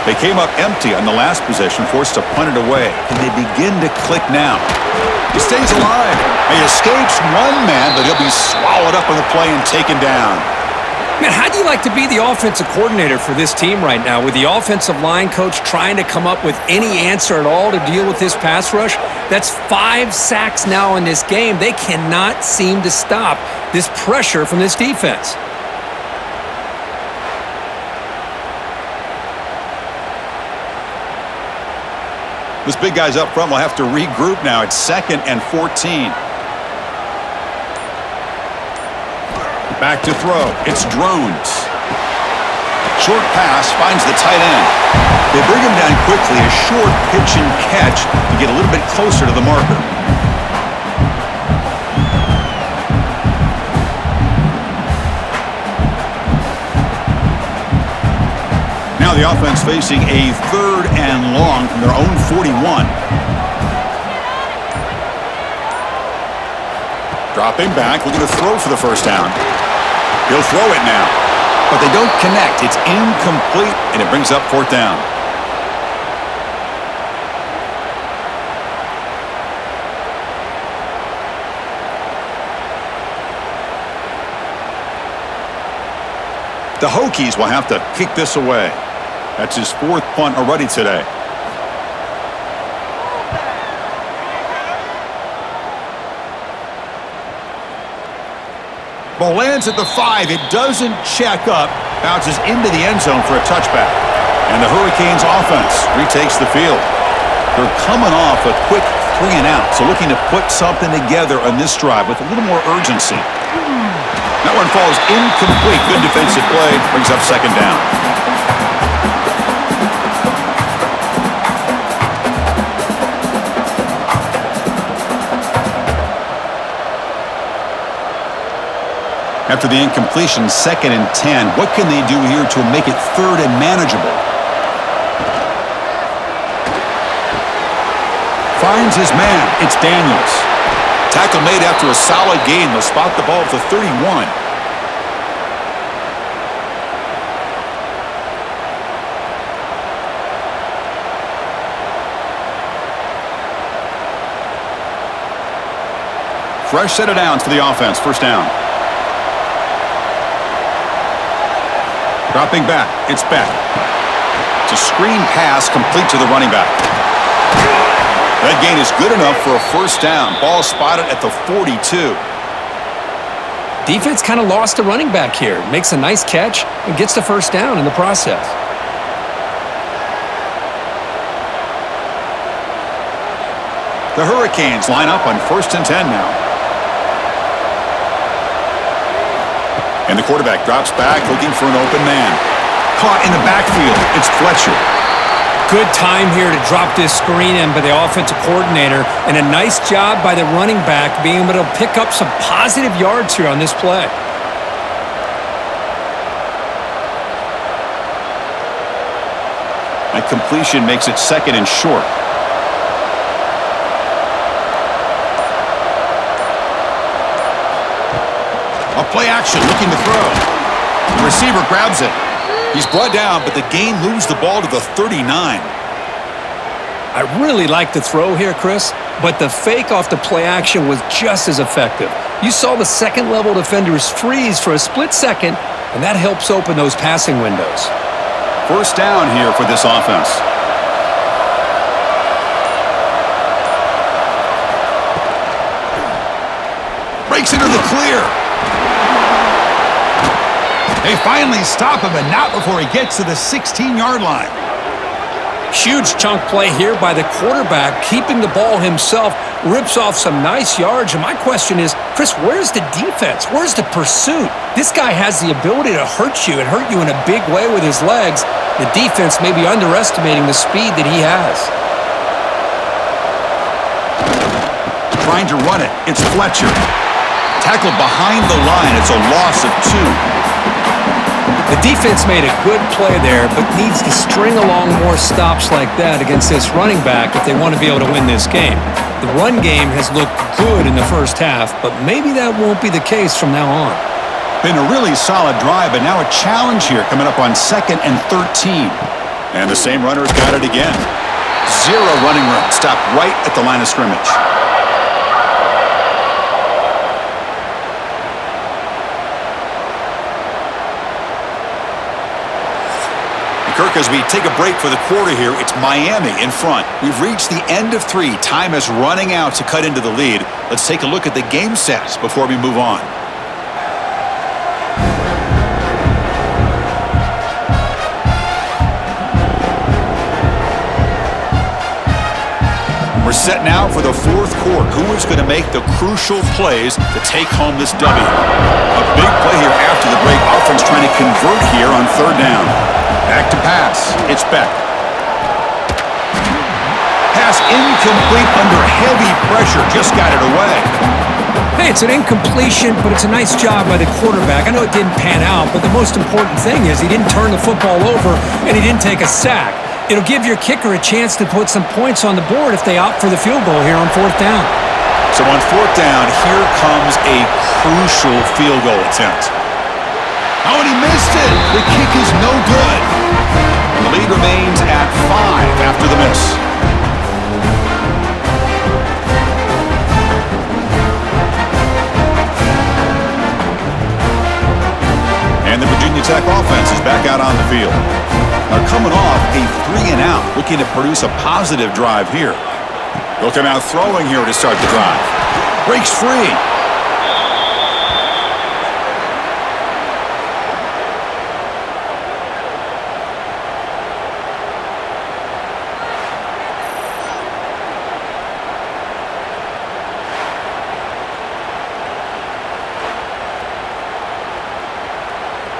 They came up empty on the last possession, forced to punt it away. And they begin to click now. He stays alive. He escapes one man, but he'll be swallowed up on the play and taken down. Man, how do you like to be the offensive coordinator for this team right now with the offensive line coach trying to come up with any answer at all to deal with this pass rush? That's 5 sacks now in this game. They cannot seem to stop this pressure from this defense. This big guy's up front will have to regroup now. It's 2nd and 14. Back to throw. It's Drones. Short pass finds the tight end. They bring him down quickly. A short pitch and catch to get a little bit closer to the marker. Now the offense facing a 3rd and long from their own 41. Dropping back, looking to throw for the first down. He'll throw it now, but they don't connect. It's incomplete, and it brings up 4th down. The Hokies will have to kick this away. That's his 4th punt already today. Ball lands at the 5. It doesn't check up. Bounces into the end zone for a touchback. And the Hurricanes offense retakes the field. They're coming off a quick 3 and out, so looking to put something together on this drive with a little more urgency. That one falls incomplete. Good defensive play. Brings up 2nd down. After the incompletion, 2nd and 10. What can they do here to make it 3rd and manageable? Finds his man. It's Daniels. Tackle made after a solid gain. They'll spot the ball at the 31. Fresh set of downs for the offense. 1st down. Dropping back. It's Beck. It's a screen pass complete to the running back. That gain is good enough for a 1st down. Ball spotted at the 42. Defense kind of lost a running back here. Makes a nice catch and gets the 1st down in the process. The Hurricanes line up on 1st and 10 now. And the quarterback drops back looking for an open man. Caught in the backfield. It's Fletcher. Good time here to drop this screen in by the offensive coordinator, and a nice job by the running back being able to pick up some positive yards here on this play. That completion makes it 2nd and short. A play action looking to throw. The receiver grabs it. He's brought down, but the gain moves the ball to the 39. I really like the throw here, Chris, but the fake off the play action was just as effective. You saw the 2nd-level defenders freeze for a split second, and that helps open those passing windows. 1st down here for this offense. Breaks into the clear. They finally stop him, and not before he gets to the 16-yard line. Huge chunk play here by the quarterback, keeping the ball himself, rips off some nice yards. And my question is, Chris, where's the defense? Where's the pursuit? This guy has the ability to hurt you and hurt you in a big way with his legs. The defense may be underestimating the speed that he has. Trying to run it. It's Fletcher. Tackled behind the line. It's a loss of 2. The defense made a good play there, but needs to string along more stops like that against this running back if they want to be able to win this game. The run game has looked good in the 1st half, but maybe that won't be the case from now on. Been a really solid drive, but now a challenge here coming up on 2nd and 13. And the same runner's got it again. 0 running room. Stopped right at the line of scrimmage. Kirk, as we take a break for the quarter here, it's Miami in front. We've reached the end of 3. Time is running out to cut into the lead. Let's take a look at the game sets before we move on. We're set now for the 4th quarter. Who is going to make the crucial plays to take home this W? A big play here after the break. Offense trying to convert here on 3rd down. Back to pass. It's Beck. Pass incomplete under heavy pressure. Just got it away. Hey, it's an incompletion, but it's a nice job by the quarterback. I know it didn't pan out, but the most important thing is he didn't turn the football over and he didn't take a sack. It'll give your kicker a chance to put some points on the board if they opt for the field goal here on 4th down. So on 4th down, here comes a crucial field goal attempt. Oh, and he missed it. The kick is no good. The lead remains at 5 after the miss. And the Virginia Tech offense out on the field. Now coming off a 3-and-out, looking to produce a positive drive here. They'll come out throwing here to start the drive. Breaks free.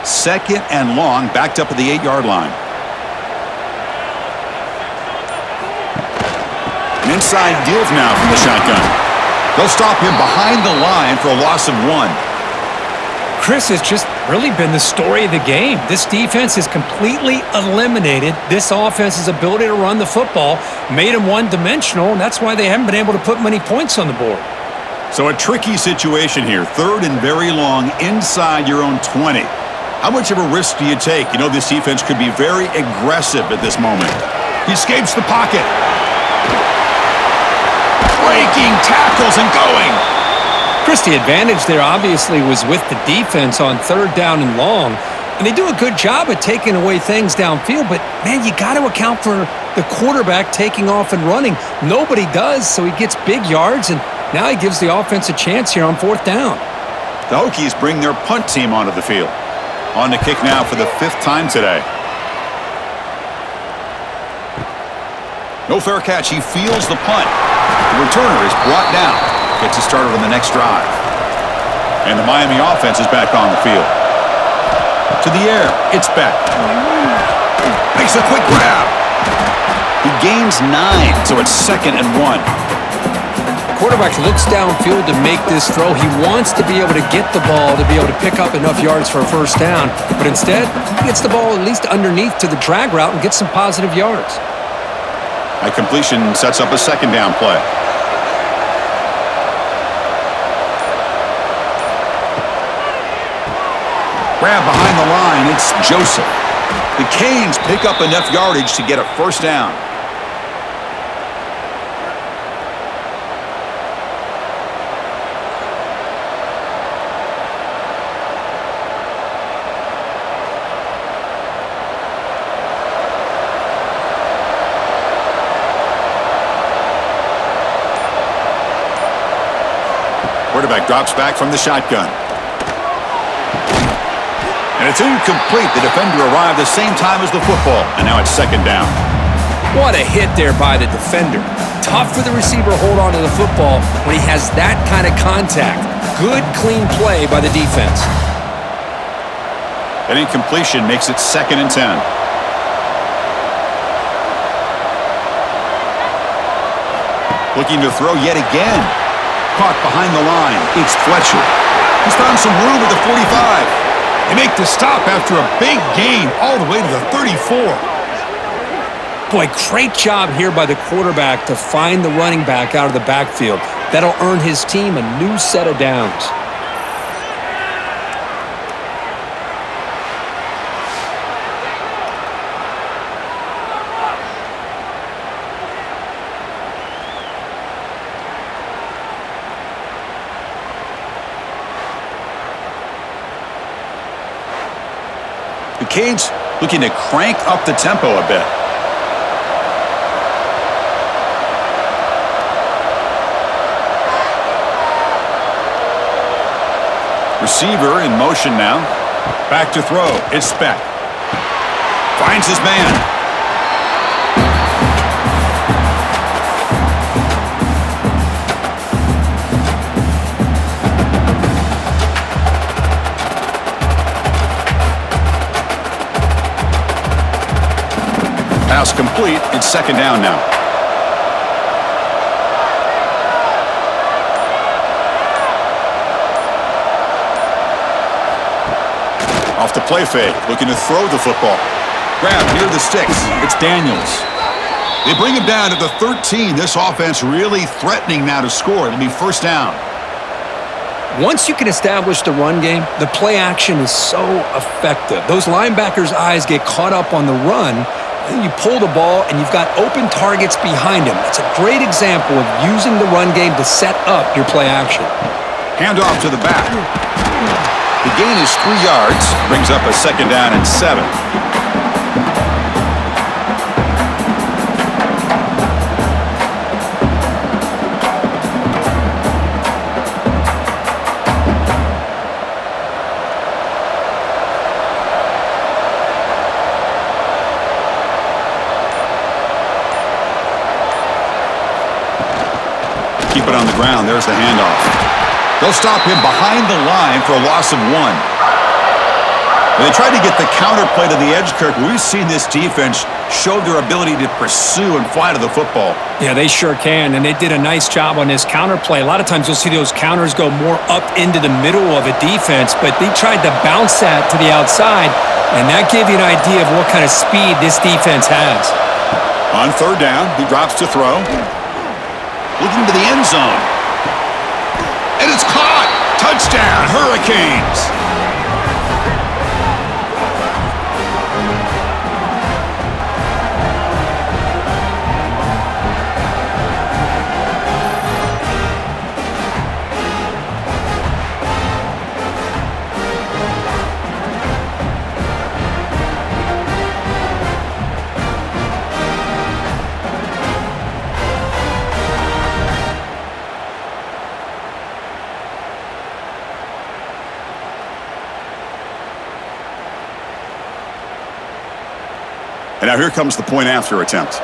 Second and long, backed up at the 8-yard line. An inside give now from the shotgun. They'll stop him behind the line for a loss of 1. Chris has just really been the story of the game. This defense has completely eliminated this offense's ability to run the football, made them one-dimensional, and that's why they haven't been able to put many points on the board. So a tricky situation here. Third and very long inside your own 20. How much of a risk do you take? You know this defense could be very aggressive at this moment. He escapes the pocket. Breaking tackles and going. Chris, the advantage there obviously was with the defense on third down and long. And they do a good job at taking away things downfield, but, man, you got to account for the quarterback taking off and running. Nobody does, so he gets big yards, and now he gives the offense a chance here on fourth down. The Hokies bring their punt team onto the field. On to kick now for the 5th time today. No fair catch. He feels the punt. The returner is brought down. Gets it started on the next drive. And the Miami offense is back on the field. To the air. It's back. Makes a quick grab. He gains 9, so it's 2nd and 1. Quarterback looks downfield to make this throw. He wants to be able to get the ball to be able to pick up enough yards for a first down, but instead, he gets the ball at least underneath to the drag route and gets some positive yards. A completion sets up a 2nd down play. Grab behind the line, it's Joseph. The Canes pick up enough yardage to get a first down. Quarterback drops back from the shotgun. And it's incomplete. The defender arrived the same time as the football, and now it's 2nd down. What a hit there by the defender. Tough for the receiver to hold on to the football when he has that kind of contact. Good, clean play by the defense. An incompletion makes it 2nd and 10. Looking to throw yet again. Caught behind the line. It's Fletcher. He's found some room at the 45. They make the stop after a big gain all the way to the 34. Boy, great job here by the quarterback to find the running back out of the backfield. That'll earn his team a new set of downs. The Canes looking to crank up the tempo a bit. Receiver in motion now. Back to throw. It's Speck. Finds his man. Pass complete. It's 2nd down now. Off the play fake, looking to throw the football. Grab near the sticks. It's Daniels. They bring him down to the 13. This offense really threatening now to score. It'll be 1st down. Once you can establish the run game, the play action is so effective. Those linebackers' eyes get caught up on the run, then you pull the ball and you've got open targets behind him. It's a great example of using the run game to set up your play action. Handoff to the back. The gain is 3 yards, brings up a 2nd down and 7. ground. There's the handoff. They'll stop him behind the line for a loss of 1. They tried to get the counterplay to the edge, Kirk. We've seen this defense show their ability to pursue and fly to the football. Yeah, they sure can, and they did a nice job on this counterplay. A lot of times you'll see those counters go more up into the middle of a defense, but they tried to bounce that to the outside, and that gave you an idea of what kind of speed this defense has. On third down, he drops to throw. Looking to the end zone. And it's caught! Touchdown, Hurricanes! And now here comes the point after attempt.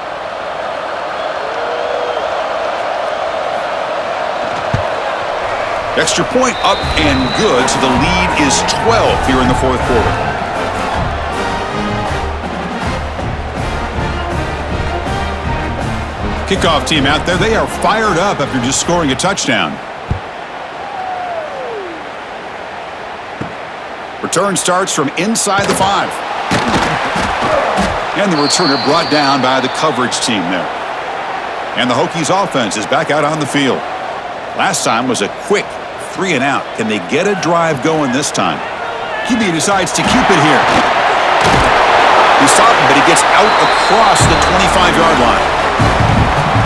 Extra point up and good, so the lead is 12 here in the fourth quarter. Kickoff team out there, they are fired up after just scoring a touchdown. Return starts from inside the 5. And the returner brought down by the coverage team there. And the Hokies offense is back out on the field. Last time was a quick 3 and out. Can they get a drive going this time? QB decides to keep it here. He's stopping, but he gets out across the 25-yard line.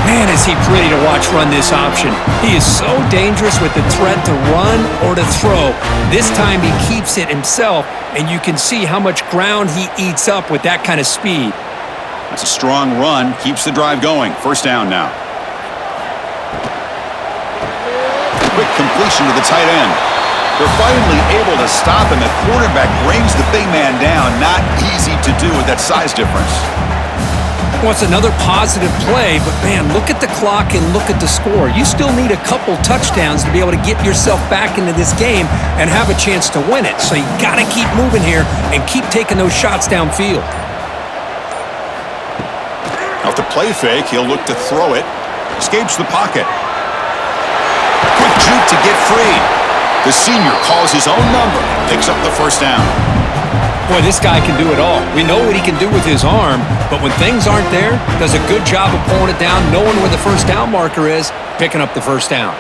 Man, is he pretty to watch run this option. He is so dangerous with the threat to run or to throw. This time he keeps it himself, and you can see how much ground he eats up with that kind of speed. That's a strong run. Keeps the drive going. First down now. Quick completion to the tight end. They're finally able to stop him. The quarterback brings the big man down. Not easy to do with that size difference. Well, it's another positive play, but man, look at the clock and look at the score. You still need a couple touchdowns to be able to get yourself back into this game and have a chance to win it. So you got to keep moving here and keep taking those shots downfield. Off the play fake, he'll look to throw it. Escapes the pocket. Quick juke to get free. The senior calls his own number, picks up the first down. Boy, this guy can do it all. We know what he can do with his arm, but when things aren't there, does a good job of pulling it down, knowing where the first down marker is, picking up the first down.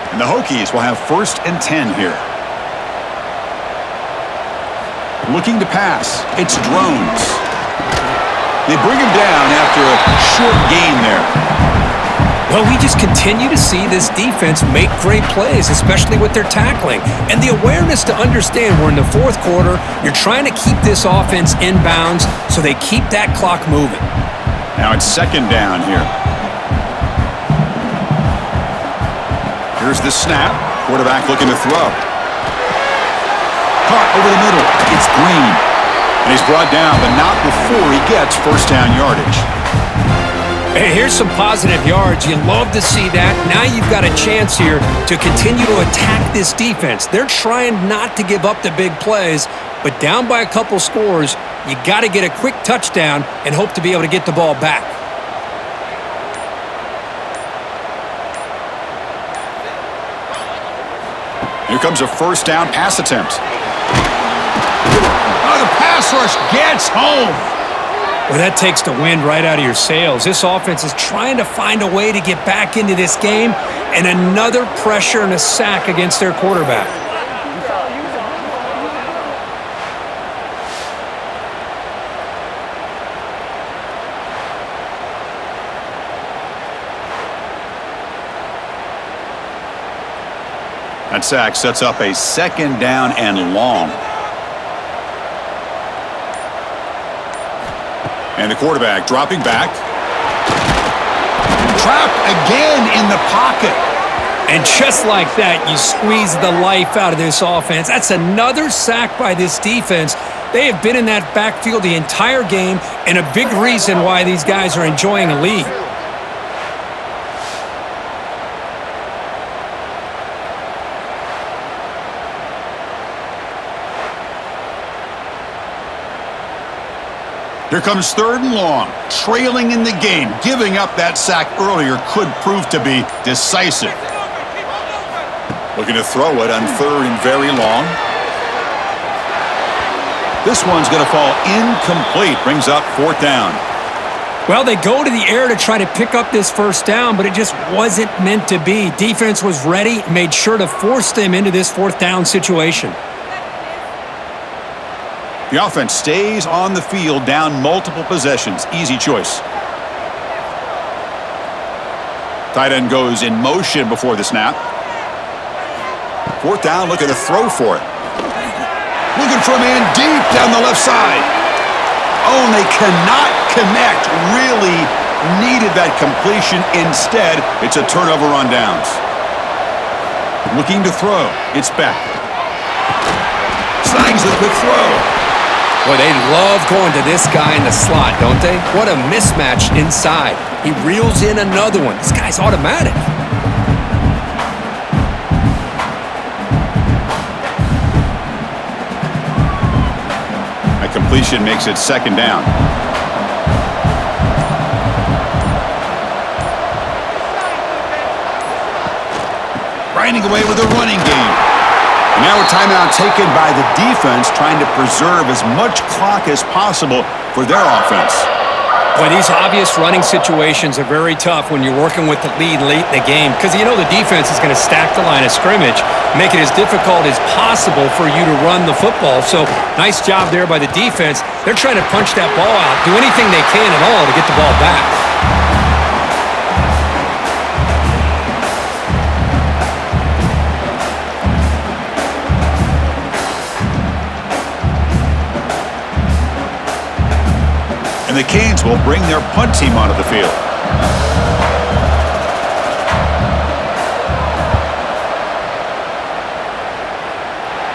And the Hokies will have 1st and 10 here. Looking to pass. It's Drones. They bring him down after a short gain there. Well, we just continue to see this defense make great plays, especially with their tackling. And the awareness to understand we're in the fourth quarter, you're trying to keep this offense in bounds so they keep that clock moving. Now it's 2nd down here. Here's the snap. Quarterback looking to throw. Caught over the middle. It's Green. And he's brought down, but not before he gets first down yardage. Hey, here's some positive yards. You love to see that. Now you've got a chance here to continue to attack this defense. They're trying not to give up the big plays, but down by a couple scores, you got to get a quick touchdown and hope to be able to get the ball back. Here comes a first down pass attempt. Oh, the pass rush gets home. Well, that takes the wind right out of your sails. This offense is trying to find a way to get back into this game, and another pressure and a sack against their quarterback. That sack sets up a 2nd down and long. And the quarterback dropping back. Trapped again in the pocket. And just like that, you squeeze the life out of this offense. That's another sack by this defense. They have been in that backfield the entire game, and a big reason why these guys are enjoying a lead. Here comes 3rd and long, trailing in the game. Giving up that sack earlier could prove to be decisive. Looking to throw it on 3rd and very long. This one's going to fall incomplete. Brings up 4th down. Well, they go to the air to try to pick up this 1st down, but it just wasn't meant to be. Defense was ready, made sure to force them into this 4th down situation. The offense stays on the field, down multiple possessions. Easy choice. Tight end goes in motion before the snap. 4th down, looking to throw for it. Looking for a man deep down the left side. Oh, and they cannot connect. Really needed that completion. Instead, it's a turnover on downs. Looking to throw. It's back. Snags the quick throw. Boy, they love going to this guy in the slot, don't they? What a mismatch inside. He reels in another one. This guy's automatic. That completion makes it 2nd down. Grinding away with a running game. Now a timeout taken by the defense, trying to preserve as much clock as possible for their offense. Boy, these obvious running situations are very tough when you're working with the lead late in the game because you know the defense is going to stack the line of scrimmage, make it as difficult as possible for you to run the football. So nice job there by the defense. They're trying to punch that ball out, do anything they can at all to get the ball back. The Canes will bring their punt team onto the field.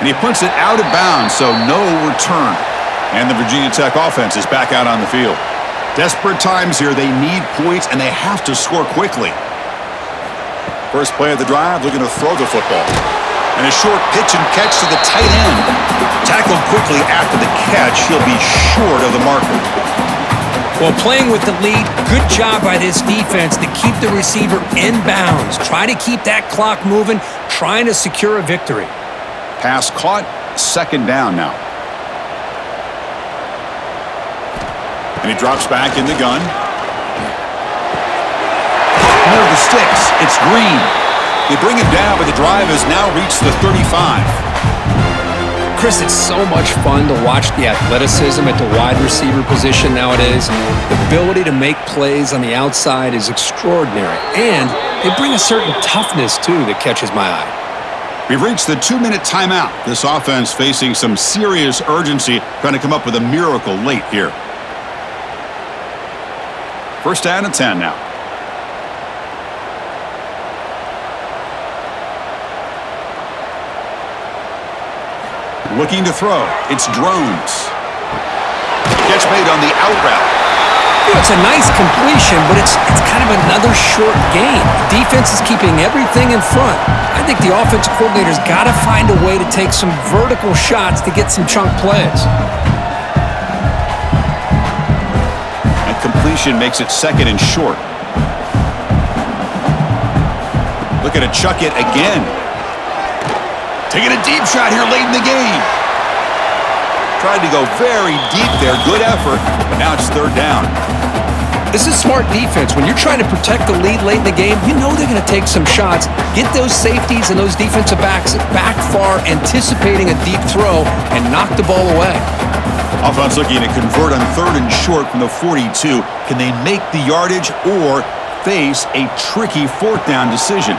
And he punts it out of bounds, so no return. And the Virginia Tech offense is back out on the field. Desperate times here. They need points, and they have to score quickly. First play of the drive, looking to throw the football. And a short pitch and catch to the tight end. Tackled quickly after the catch. He'll be short of the marker. Well, playing with the lead, good job by this defense to keep the receiver in bounds. Try to keep that clock moving, trying to secure a victory. Pass caught, 2nd down now. And he drops back in the gun. Near the sticks, it's Green. They bring him down, but the drive has now reached the 35. Chris, it's so much fun to watch the athleticism at the wide receiver position nowadays. The ability to make plays on the outside is extraordinary. And they bring a certain toughness, too, that catches my eye. We've reached the 2-minute timeout. This offense facing some serious urgency, trying to come up with a miracle late here. 1st down and 10 now. Looking to throw. It's Drones. Catch made on the out route. You know, it's a nice completion, but it's kind of another short gain. The defense is keeping everything in front. I think the offensive coordinator's got to find a way to take some vertical shots to get some chunk plays. That completion makes it 2nd and short. Looking to chuck it again. Taking a deep shot here late in the game. Tried to go very deep there. Good effort, but now it's 3rd down. This is smart defense. When you're trying to protect the lead late in the game, you know they're going to take some shots, get those safeties and those defensive backs back far, anticipating a deep throw, and knock the ball away. Offense looking to convert on 3rd and short from the 42. Can they make the yardage or face a tricky 4th down decision?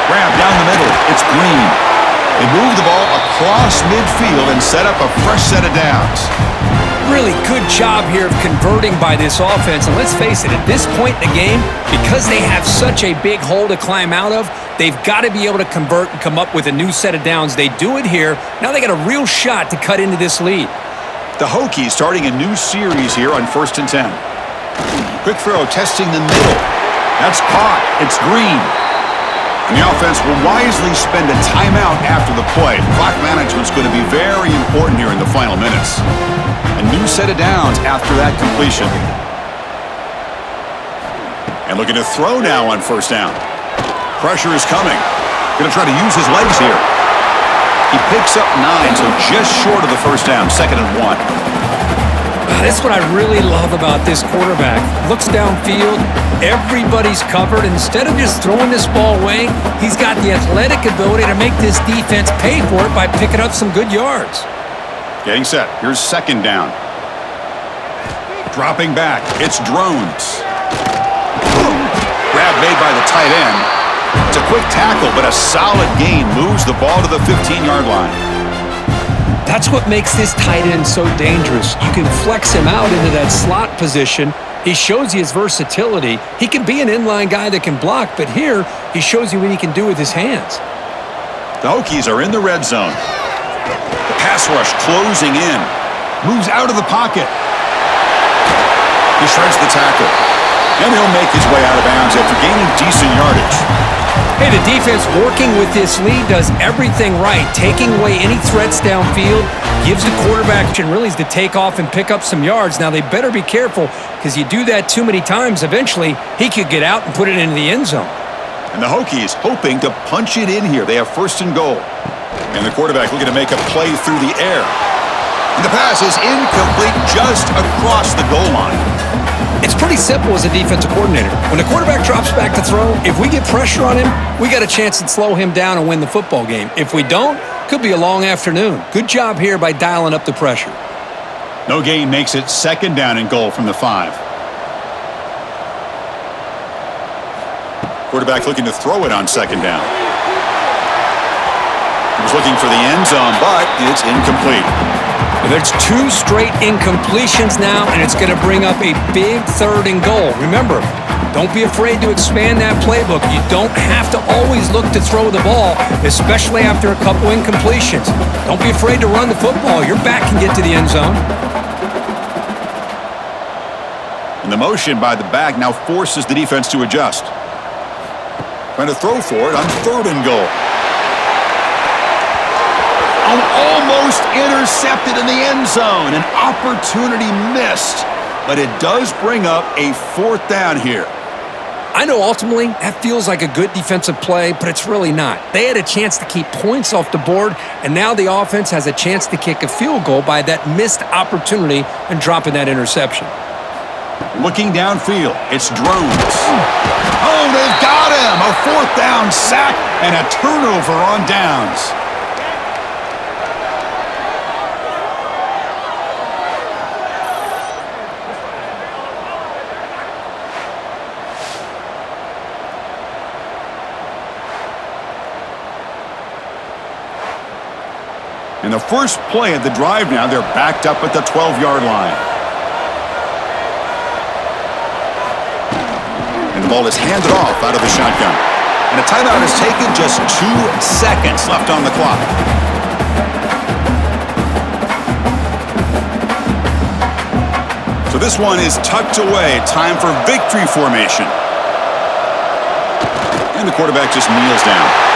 Grab down the middle. It's Green. They move the ball across midfield and set up a fresh set of downs. Really good job here of converting by this offense. And let's face it, at this point in the game, because they have such a big hole to climb out of, they've got to be able to convert and come up with a new set of downs. They do it here. Now they got a real shot to cut into this lead. The Hokies starting a new series here on 1st and 10. Quick throw, testing the middle. That's caught. It's Green. And the offense will wisely spend a timeout after the play. Clock management's going to be very important here in the final minutes. And A new set of downs after that completion. And looking to throw now on first down. Pressure is coming. Going to try to use his legs here. He picks up 9, so just short of the first down, 2nd and 1. That's what I really love about this quarterback. Looks downfield, everybody's covered. Instead of just throwing this ball away, he's got the athletic ability to make this defense pay for it by picking up some good yards. Getting set. Here's 2nd down. Dropping back. It's drones. Grab made by the tight end. It's a quick tackle, but a solid gain moves the ball to the 15-yard line. That's what makes this tight end so dangerous. You can flex him out into that slot position. He shows you his versatility. He can be an inline guy that can block, but here he shows you what he can do with his hands. The Hokies are in the red zone. The pass rush closing in. Moves out of the pocket. He shreds the tackle. And he'll make his way out of bounds after gaining decent yardage. Hey, the defense working with this lead does everything right. Taking away any threats downfield gives the quarterback really to take off and pick up some yards. Now, they better be careful because you do that too many times, eventually he could get out and put it into the end zone. And the Hokies hoping to punch it in here. They have 1st and goal. And the quarterback looking to make a play through the air. And the pass is incomplete just across the goal line. It's pretty simple as a defensive coordinator. When the quarterback drops back to throw, if we get pressure on him, we got a chance to slow him down and win the football game. If we don't, could be a long afternoon. Good job here by dialing up the pressure. No gain makes it 2nd down and goal from the 5. Quarterback looking to throw it on 2nd down. He was looking for the end zone, but it's incomplete. There's 2 straight incompletions now, and it's going to bring up a big 3rd and goal. Remember, don't be afraid to expand that playbook. You don't have to always look to throw the ball, especially after a couple incompletions. Don't be afraid to run the football. Your back can get to the end zone. And the motion by the back now forces the defense to adjust. Trying to throw for it on 3rd and goal. Almost intercepted in the end zone. An opportunity missed. But it does bring up a 4th down here. I know ultimately that feels like a good defensive play, but it's really not. They had a chance to keep points off the board, and now the offense has a chance to kick a field goal by that missed opportunity and dropping that interception. Looking downfield, it's drones. Oh, they've got him! A 4th down sack and a turnover on downs. In the first play of the drive now, they're backed up at the 12-yard line. And the ball is handed off out of the shotgun. And a timeout is taken, just 2 seconds left on the clock. So this one is tucked away. Time for victory formation. And the quarterback just kneels down.